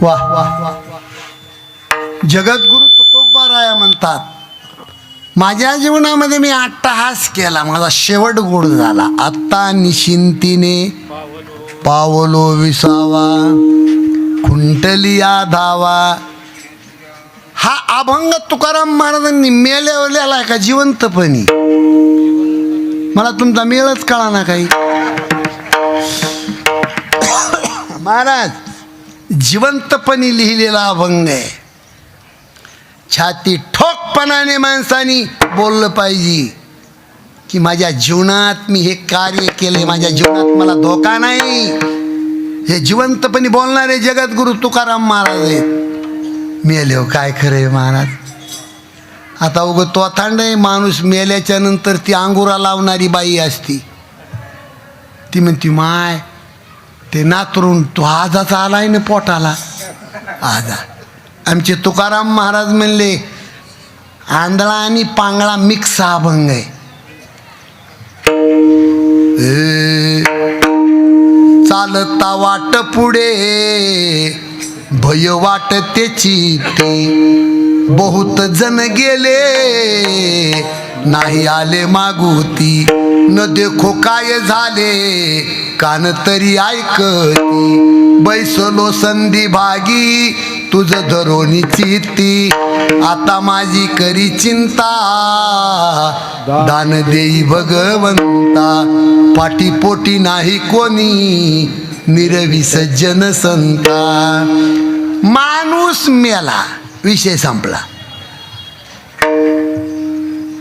वाह वाह वाह. जगद्गुरु तुकोबाराया म्हणतात माझ्या जीवनामध्ये मी अट्टहास केला, माझा शेवट गोड झाला. आता निशिंतीने पावलो विसावा, खुंटलिया धावा. हा अभंग तुकाराम महाराजांनी मेल्यावर लिहिला का जिवंतपणी? मला तुमचा मेळच कळा ना काही. महाराज जिवंतपणी लिहिलेला अभंग आहे. छाती ठोकपणाने माणसानी बोललं पाहिजे की माझ्या जीवनात मी हे कार्य केले, माझ्या जीवनात मला धोका नाही. हे जिवंतपणी बोलणारे जगद्गुरु तुकाराम महाराज आहेत. मेले काय खरंय महाराज. आता उगं तोथांड आहे माणूस मेल्याच्या नंतर ती अंगुरा लावणारी बाई असती. ती म्हणती माय ते नातरून तो आजाचा आलाय ना पोटाला आजा. आमचे तुकाराम महाराज म्हणले आंधळा आणि पांगळा मिक्स अभंग आहे. चालता वाट पुढे भय वाटते चित्ती, बहुत जण गेले नाही आले मागुती, न देखो काय झाले कान तरी ऐकती, बैसलो संधी भागी तुझ धरोनी चित्ती, आता माझी करी चिंता दान देई भगवंता, पाठी पोटी नाही कोणी निरवी सज्जन संता. माणूस मेला, विषय संपला.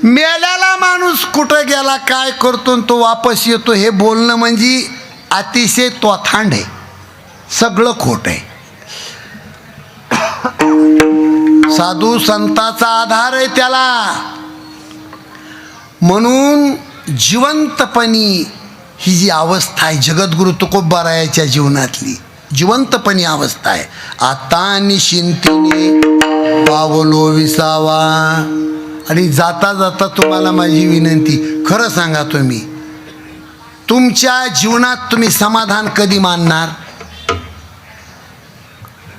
मेल्याला माणूस कुठं गेला, काय करतो आणि तो वापस येतो हे बोलणं म्हणजे अतिशय तोथांड आहे, सगळं खोट आहे. साधू संताचा आधार आहे त्याला. म्हणून जिवंतपणी ही जी अवस्था आहे जगद्गुरु तुकोबारायाच्या जीवनातली जिवंतपणी अवस्था आहे. आता निशिंतीने पावलो विसावा. आणि जाता जाता तुम्हाला माझी विनंती, खरं सांगा तुम्ही तुमच्या जीवनात तुम्ही समाधान कधी मानणार,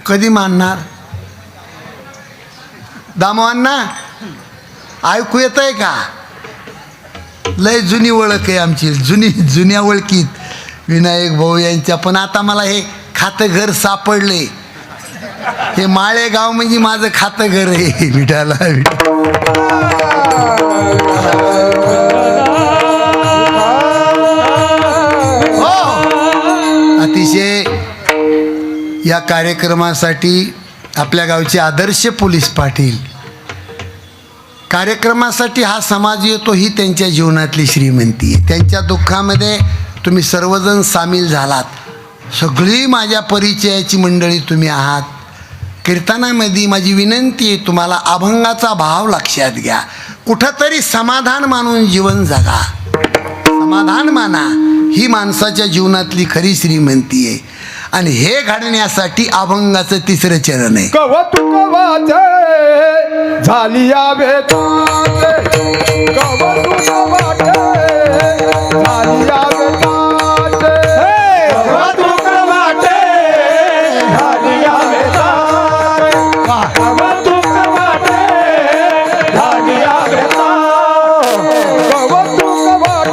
कधी मानणार? दामवांना ऐकू येत आहे का? लय जुनी ओळख आहे आमची, जुन्या ओळखीत विनायक भाऊ यांच्या. पण आता मला हे खातं घर सापडले. हे माळेगाव म्हणजे माझं खातं घर आहे. विठाला हो. अतिशय या कार्यक्रमासाठी आपल्या गावचे आदर्श पोलीस पाटील, कार्यक्रमासाठी हा समाज येतो ही त्यांच्या जीवनातली श्रीमंती आहे. त्यांच्या दुःखामध्ये तुम्ही सर्वजण सामील झालात. सगळी माझ्या परिचयाची मंडळी तुम्ही आहात. कीर्तनामध्ये माझी विनंती आहे, तुम्हाला अभंगाचा भाव लक्षात घ्या. कुठंतरी समाधान मानून जीवन जगा. समाधान माना, ही माणसाच्या जीवनातली खरी श्रीमंती आहे. आणि हे घडण्यासाठी अभंगाचं तिसरं चरण आहे. कवतुक वाचे झाली या बेताचे, कवतुक वाचे झाली या बेताचे, कवतुक वाचे झाली या बेताचे, कवतुक वाचे झाली या बेताचे, कवतुक वाचे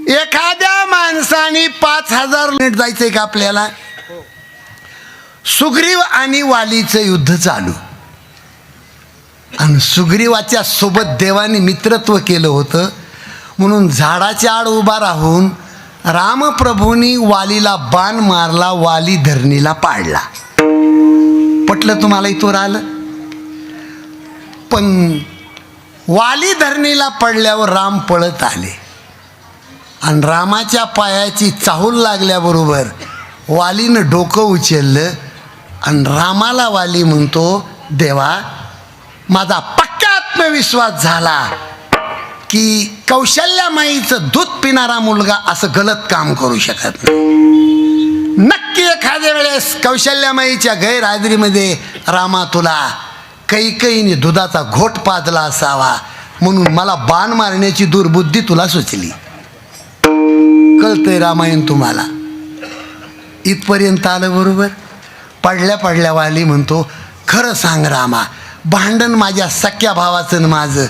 एखाद्या माणसाने 5,000 मिनिट जायचंय का आपल्याला? सुग्रीव आणि वालीचं युद्ध चालू, आणि सुग्रीवाच्या सोबत देवाने मित्रत्व केलं होतं. म्हणून झाडाच्या आड उभा राहून रामप्रभूंनी वालीला बाण मारला, वाली धरणीला पाडला. पटलं तुम्हाला इथवर आलं? पण वाली धरणीला पडल्यावर राम पळत आले, आणि रामाच्या पायाची चाहूल लागल्याबरोबर वालीनं डोकं उचललं, आणि रामाला वाली म्हणतो, देवा माझा पक्का आत्मविश्वास झाला की कौशल्यामाईचं दूध पिणारा मुलगा असं गलत काम करू शकत नाही. नक्की की एखाद्या वेळेस कौशल्यामाईच्या गैरहाजरीमध्ये रामा तुला कैकईने दुधाचा घोट पाजला असावा, म्हणून मला बाण मारण्याची दुर्बुद्धी तुला सुचली. कळतंय रामायण तुम्हाला? इथपर्यंत आलं बरोबर. पडल्या पडल्या वाली म्हणतो, खरं सांग रामा, भांडण माझ्या सख्या भावाचं न माझं,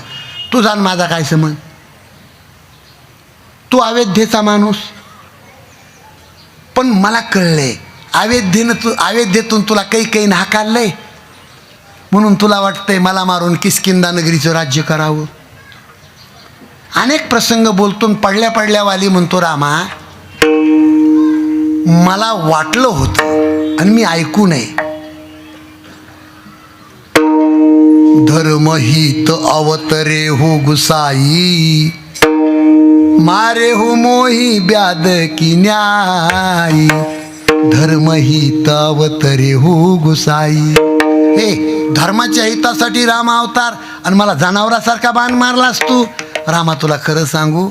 तुझा न माझा काय संबंध? तू अवेध्येचा माणूस, पण मला कळलंय अवेध्येतून तुला काही नाकारलंय, म्हणून तुला वाटतंय मला मारून किष्किंधा नगरीचं राज्य करावं. अनेक प्रसंग बोलतो, पडल्या पडल्या वाली म्हणतो, रामा मला वाटलं होतं आणि मी ऐकू नये. धर्महित अवतरे हो गुसाई, मारे हो मोही ब्याद की न्याई. धर्महित अवतरे हो गुसाई. हे धर्माच्या हितासाठी राम अवतार आणि मला जनावरासारखा बाण मारलास तू. रामा तुला खरं सांगू,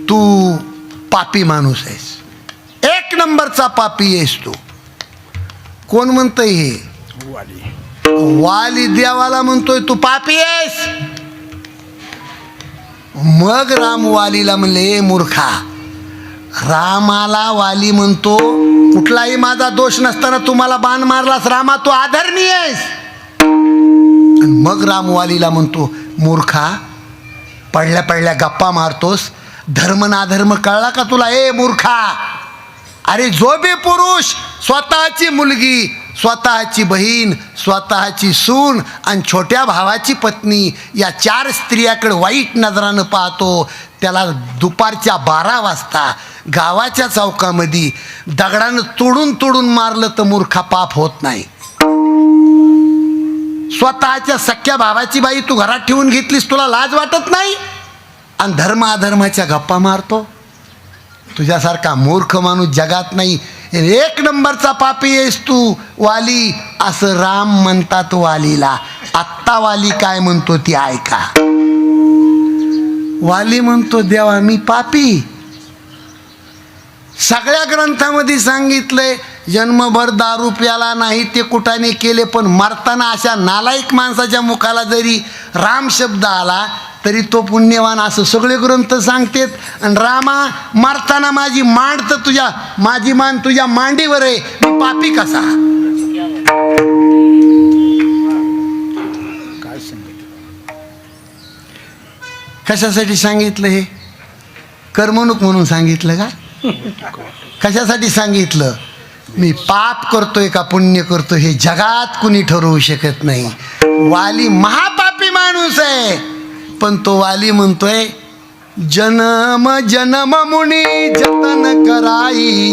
तू पापी माणूस आहेस, एक नंबरचा पापी आहेस तू. कोण म्हणतंय हे? वाली देवाला म्हणतोय तू पापी आहेस. मग राम वालीला म्हणले, मूर्खा. रामाला वाली म्हणतो, कुठलाही माझा दोष नसताना तू मला बाण मारलास रामा, तू आदरणीय आहेस. आणि मग राम वालीला म्हणतो, मूर्खा, पडल्या पडल्या गप्पा मारतोस, धर्म नाधर्म कळला का तुला? ए मूर्खा, अरे जो बी पुरुष स्वतःची मुलगी, स्वतःची बहीण, स्वतःची सून आणि छोट्या भावाची पत्नी या 4 स्त्रियाकडे वाईट नजरानं पाहतो, त्याला दुपारच्या 12 वाजता गावाच्या चौकामध्ये दगडानं तोडून तोडून मारलं तर मूर्खा पाप होत नाही. स्वतःच्या सख्या भावाची बाई तू घरात ठेवून घेतलीस, तुला लाज वाटत नाही? आणि धर्म अधर्माच्या गप्पा मारतो. तुझ्यासारखा मूर्ख माणूस जगात नाही. एक नंबरचा पापी आहेस तू वाली, असं राम म्हणतात वालीला. आत्ता वाली काय म्हणतो ती ऐका. वाली म्हणतो, देवा मी पापी. सगळ्या ग्रंथामध्ये सांगितलंय, जन्मभर दारू प्याला नाही, ते कुठाने केले, पण मरताना अशा नालायक माणसाच्या मुखाला जरी राम शब्द आला तरी तो पुण्यवान, असं सगळे ग्रंथ सांगतेत. आणि रामा, मरताना माझी मान तुझ्या मांडीवर आहे, मी पापी कसा? काय सांगितलं? कशासाठी सांगितलं हे? कर्मणूक म्हणून सांगितलं का? कशासाठी सांगितलं? मी पाप करतोय का पुण्य करतोय हे जगात कुणी ठरवू शकत नाही. वाली महापापी माणूस आहे, पण तो वाली म्हणतोय, जन्म जन्म मुनी जतन कराई,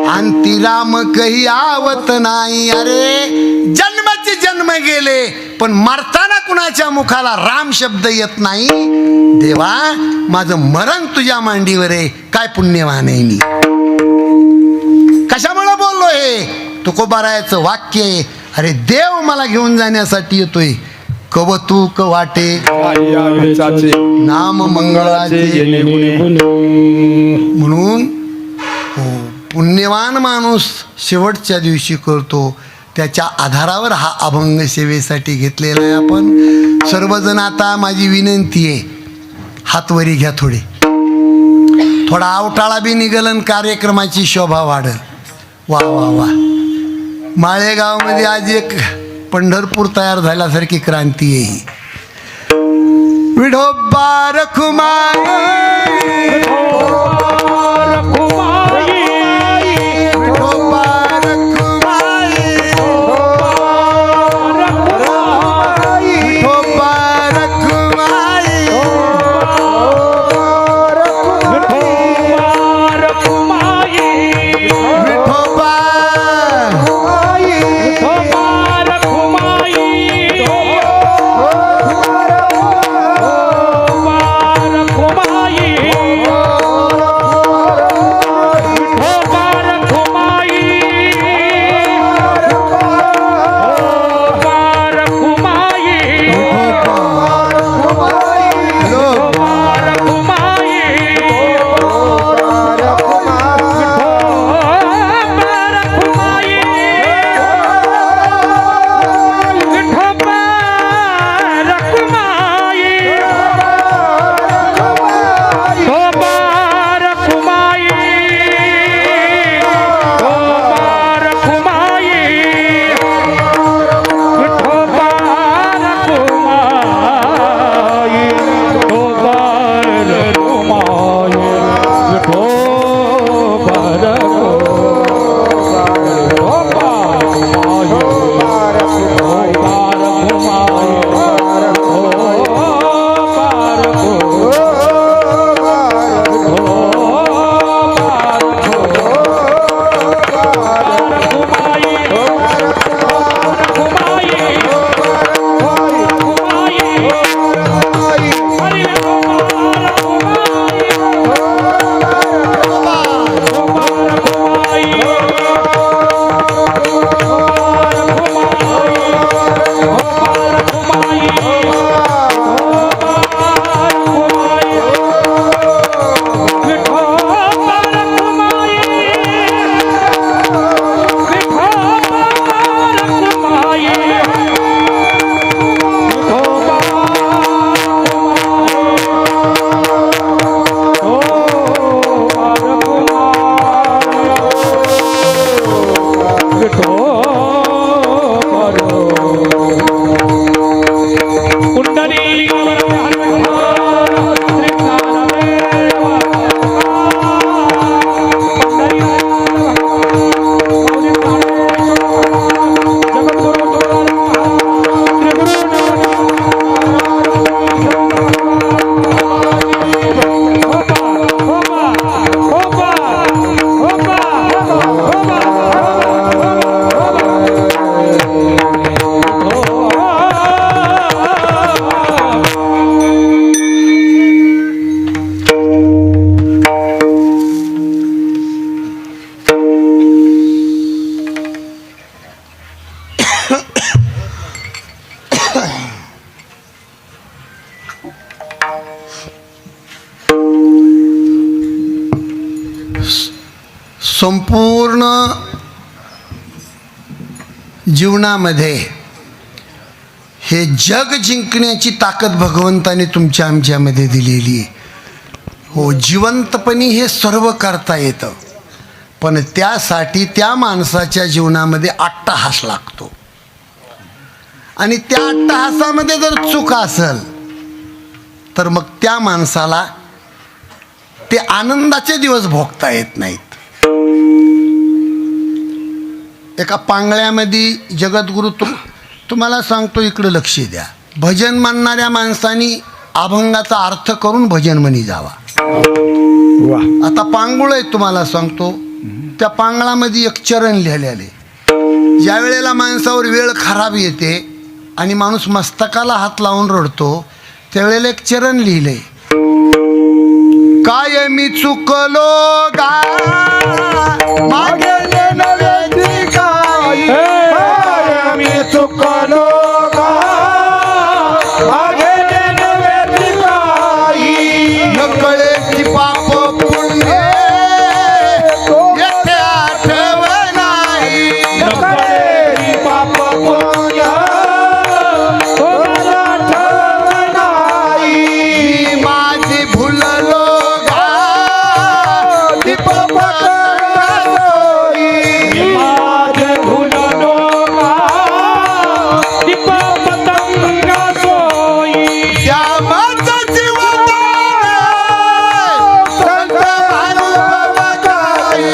अंती राम कही आवत नाही. अरे जन्माचे जन्म गेले, पण मरताना कुणाच्या मुखाला राम शब्द येत नाही. देवा, माझं मरण तुझ्या मांडीवर आहे, काय पुण्यवान आहे मी. कशामुळे बोललो हे? तुकोबारायाचं वाक्य आहे, अरे देव मला घेऊन जाण्यासाठी येतोय. कवतूक वाटे नाम मंगळाचे. म्हणून पुण्यवान माणूस शेवटच्या दिवशी करतो, त्याच्या आधारावर हा अभंग सेवेसाठी घेतलेला आहे आपण सर्वजण. आता माझी विनंती आहे, हातवरी घ्या थोडे, थोडा आवटाळा बी निघलन, कार्यक्रमाची शोभा वाढल. वा वा वा. माळेगावमध्ये आज एक पंढरपूर तयार झाल्यासारखी क्रांती आहे. विठोबा रखुमाई, विठोबा रखुमाई, विठोबा रखुमाई, विठोबा संपूर्ण जीवनामध्ये हे जग जिंकण्याची ताकद भगवंताने तुमच्या आमच्यामध्ये दिलेली आहे. हो, जिवंतपणी हे सर्व करता येतं, पण त्यासाठी त्या माणसाच्या जीवनामध्ये अट्टहास लागतो. आणि त्या अट्टहासामध्ये जर चूक असेल तर मग त्या माणसाला ते आनंदाचे दिवस भोगता येत नाहीत. एका पांगळ्यामध्ये जगद्गुरु तुम्हाला सांगतो, इकडं लक्ष द्या. भजन म्हणणाऱ्या माणसांनी अभंगाचा अर्थ करून भजन म्हणी जावा. आता पांगुळ आहे, तुम्हाला सांगतो, त्या पांगळामध्ये एक चरण लिहिलेले. ज्या वेळेला माणसावर वेळ खराब येते आणि माणूस मस्तकाला हात लावून रडतो, त्यावेळेला एक चरण लिहिलंय, काय मी चुकलो गा मागे नव्याची काय, काय मी चुकलो का मागे नव्याची काही, नकळेची पाप पुण्य येथे आठव नाही, नकळेची पाप पुण्य कोणाला आठवत नाही. माझी भुललो गा ती पाप माझे भुललो का दीप पतंग सोयी, त्या माझं जीवन संत भानुभाव गाई.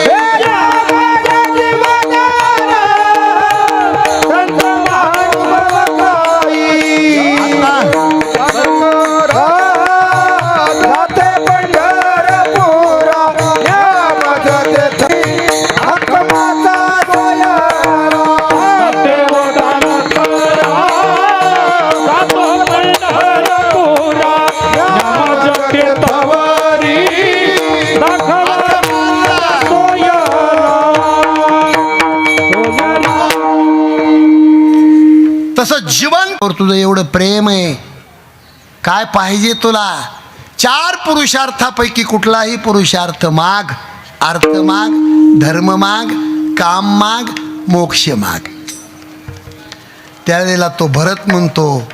तसं जीवन तुझं एवढं प्रेम आहे, काय पाहिजे तुला? 4 पुरुषार्थापैकी कुठलाही पुरुषार्थ माग. अर्थ माग, धर्म माग, काम माग, मोक्ष माग. त्यावेळेला तो भरत म्हणतो,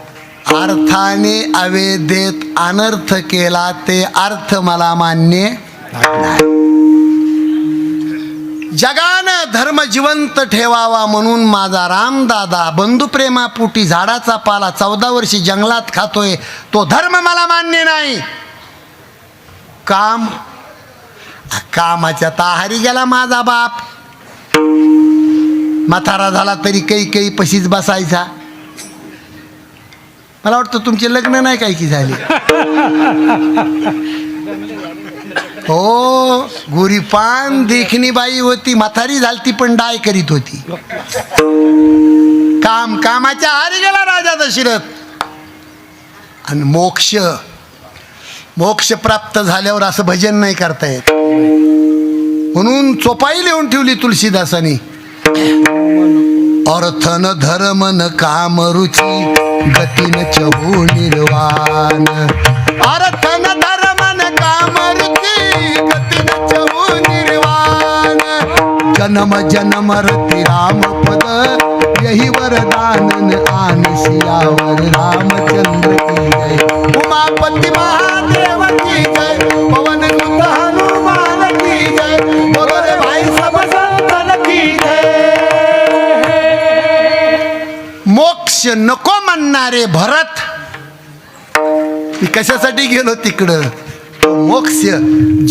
अर्थाने अवेदेत अनर्थ केला ते अर्थ मला मान्य नाही. जगानं धर्म जिवंत ठेवावा म्हणून माझा रामदादा बंधुप्रेमापोटी झाडाचा पाला 14 वर्षी जंगलात खातोय, तो धर्म मला मान्य नाही. कामाच्या आहारी गेला माझा बाप. म्हातारा झाला तरी काही पशीच बसायचा. मला वाटतं तुमचे लग्न नाही काय की झाले. हो, गुरीपान देखणी बाई होती, म्हातारी झालती पण डाय करीत होती. कामाच्या आहारी गेला राजा दशरथ. आणि मोक्ष प्राप्त झाल्यावर असं भजन नाही करता येत, म्हणून चोपाई लिहून ठेवली तुलसीदासानी, अर्थन धर्म न काम रुची गतीन चहू निर्वाण. अर्थन धर्म न काम रुची गतीन चहू निर्वाण. जन्म जन्म रती राम पद यही वरदानन आन सियावर रामचंद्र की जय. उमापति महादेव की जय. पवन सुत हनुमान की जय. बोलो रे भाई सब संतन की जय. मोक्ष नको म्हणणारे भरत, मी कशासाठी गेलो तिकडं? मोक्ष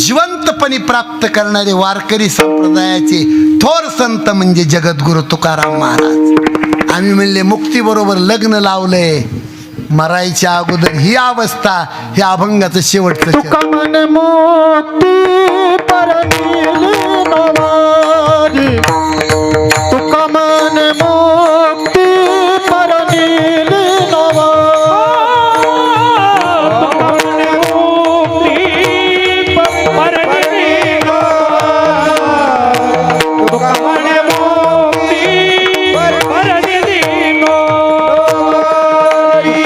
जिवंतपणी प्राप्त करणारे वारकरी संप्रदायाचे थोर संत म्हणजे जगद्गुरु तुकाराम महाराज. आम्ही म्हणले मुक्तीबरोबर लग्न लावलंय, मरायच्या अगोदर ही अवस्था, हे अभंगाचं शेवटचं चरण. तुका मन मुक्ती परनीली नवारी, तुका मन मुक्ती परनीली नवारी, तुका मन मुक्ती परनीली नवारी,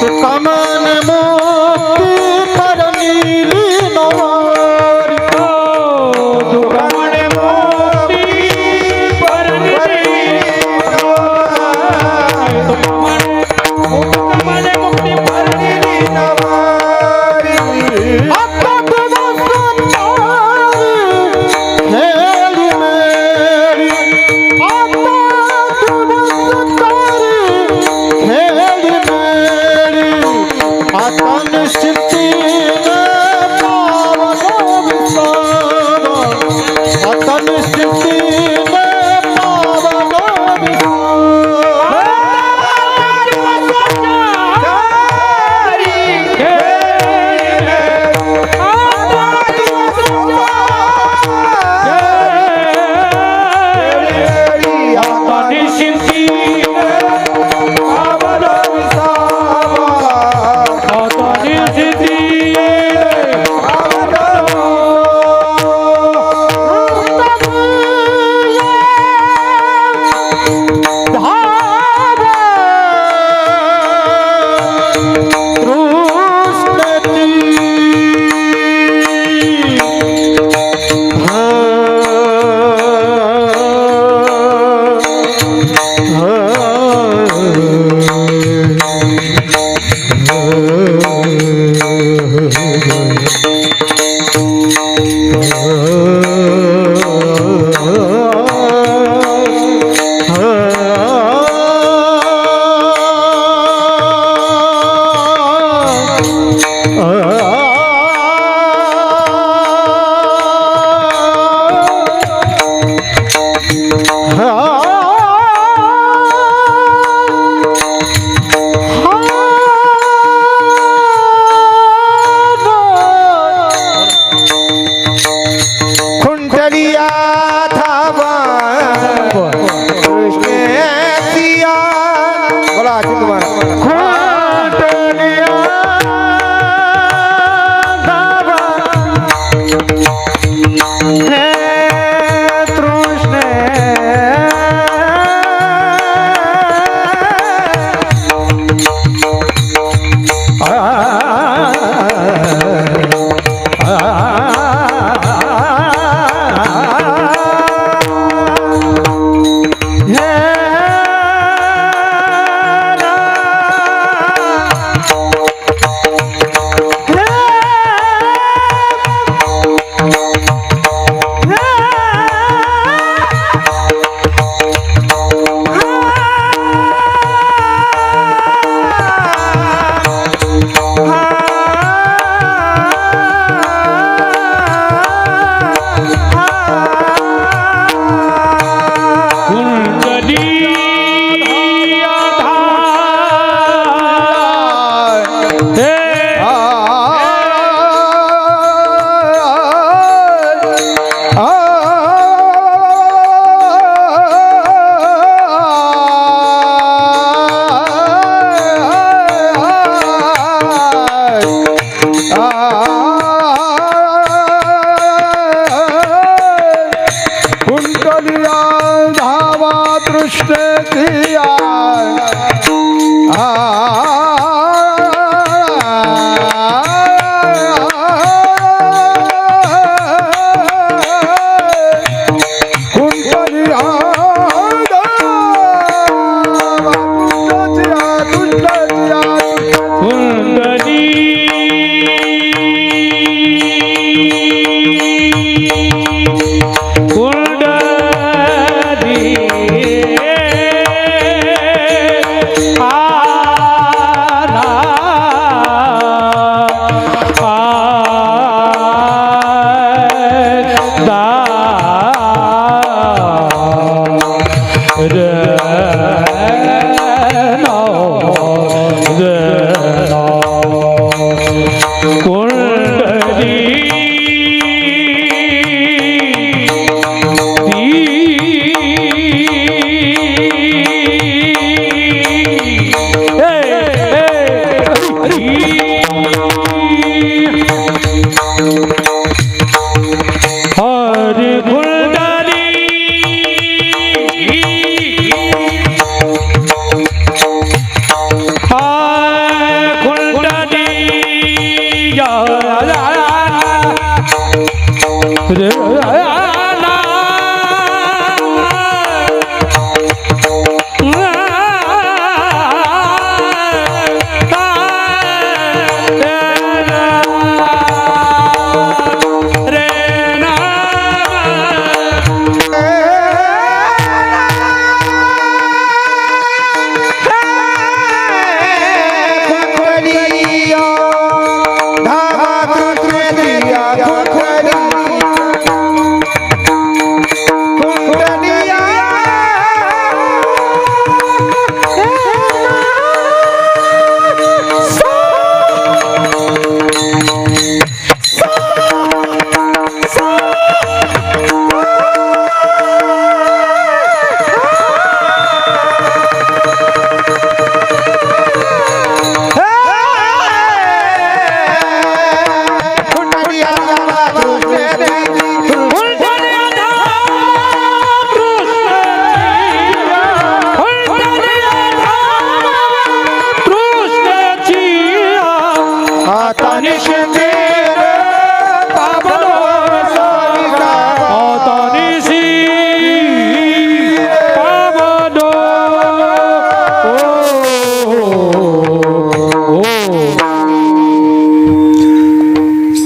तुका मन मुक्ती धावा दृष्टीया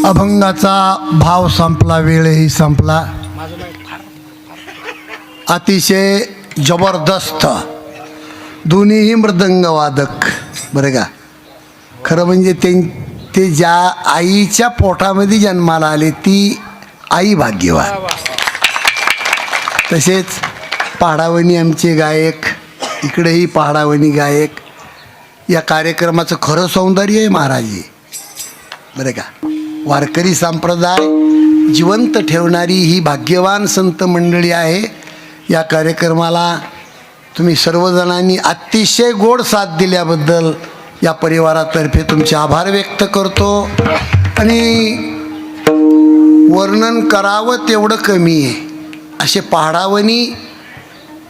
अभंगाचा भाव संपला, वेळही संपला. अतिशय जबरदस्त दोन्हीही मृदंगवादक बरं का. खरं म्हणजे ते ज्या आईच्या पोटामध्ये जन्माला आले ती आई भाग्यवान. तसेच पहाडावणी आमचे गायक, इकडेही पहाडावणी गायक. या कार्यक्रमाचं खरं सौंदर्य आहे महाराज बरं का. वारकरी संप्रदाय जिवंत ठेवणारी ही भाग्यवान संत मंडळी आहे. या कार्यक्रमाला तुम्ही सर्वजणांनी अतिशय गोड साथ दिल्याबद्दल या परिवारातर्फे तुमचे आभार व्यक्त करतो. आणि वर्णन करावं तेवढं कमी आहे. असे पहाडावणी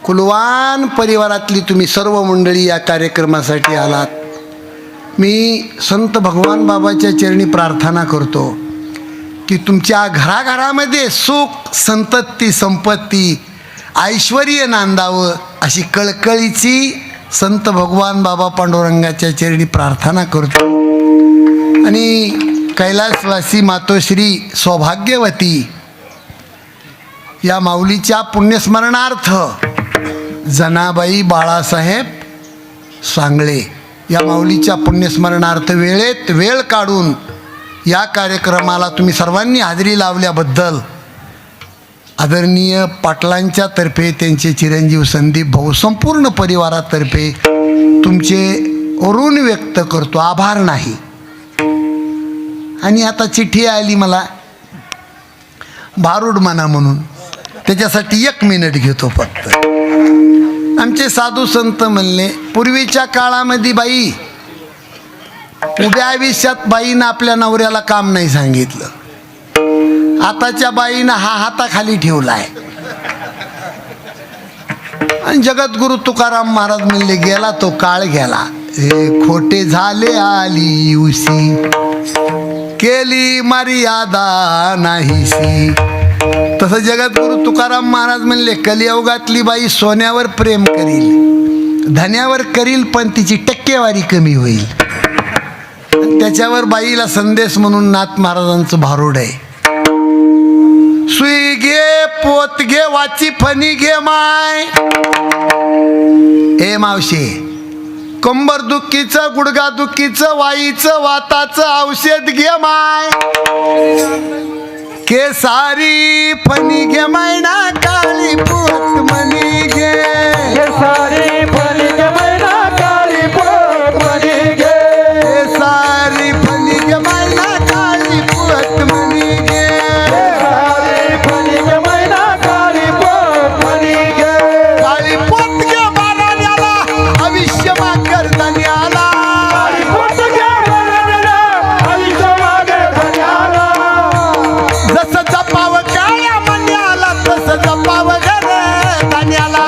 कुलवान परिवारातली तुम्ही सर्व मंडळी या कार्यक्रमासाठी आलात. मी संत भगवान बाबाच्या चरणी प्रार्थना करतो की तुमच्या घराघरामध्ये सुख, संतती, संपत्ती, ऐश्वर्य नांदावं अशी कळकळीची संत भगवान बाबा पांडुरंगाच्या चरणी प्रार्थना करतो. आणि कैलासवासी मातोश्री सौभाग्यवती या माऊलीच्या पुण्यस्मरणार्थ जनाबाई बाळासाहेब सांगळे या माऊलीच्या पुण्यस्मरणार्थ वेळेत वेळ काढून या कार्यक्रमाला तुम्ही सर्वांनी हजेरी लावल्याबद्दल आदरणीय पाटलांच्या तर्फे, त्यांचे चिरंजीव संदीप भाऊ, संपूर्ण परिवारातर्फे तुमचे ऋण व्यक्त करतो, आभार नाही. आणि आता चिठ्ठी आली मला भारूड म्हणा म्हणून, त्याच्यासाठी 1 मिनिट घेतो फक्त. आमचे साधू संत म्हणले पूर्वीच्या काळामध्ये बाई उभ्या आयुष्यात बाईनं आपल्या नवऱ्याला काम नाही सांगितलं. आताच्या बाईनं हा हाताखाली ठेवलाय. आणि जगद्गुरु तुकाराम महाराज म्हणले गेला तो काळ गेला, हे खोटे झाले आली उसी, केली मर्यादा नाहीसी. तसं जगद्गुरु तुकाराम महाराज म्हणले कलियुगातली बाई सोन्यावर प्रेम करील, धन्यावर करील, पण तिची टक्केवारी कमी होईल. त्याच्यावर बाईला संदेश म्हणून नाथ महाराजांचं भारूड आहे. सुई घे, पोत घे, वाची फणी घे माय. ए मावशे, कंबर दुखीचं, गुडगा दुखीचं, वाईचं, वाताचं औषध घे माय. केसारी फणी घे मैना, काळी पोत मणी घे. केसारी फणी घे मैना, काळी पोत मणी घे. केसारी फणी घे मैना, काळी पोत मणी घे. केसारी फणी घे मैना, काळी पोत मणी घे. काळी पोत घे बाराण्याला, आयुष्य मागर धन्याला. काळी पोत घे बाराण्याला, आयुष्य मागर धन्याला. जसं जपावं काळ्या मन्याला, तसं जपावं घर धन्याला.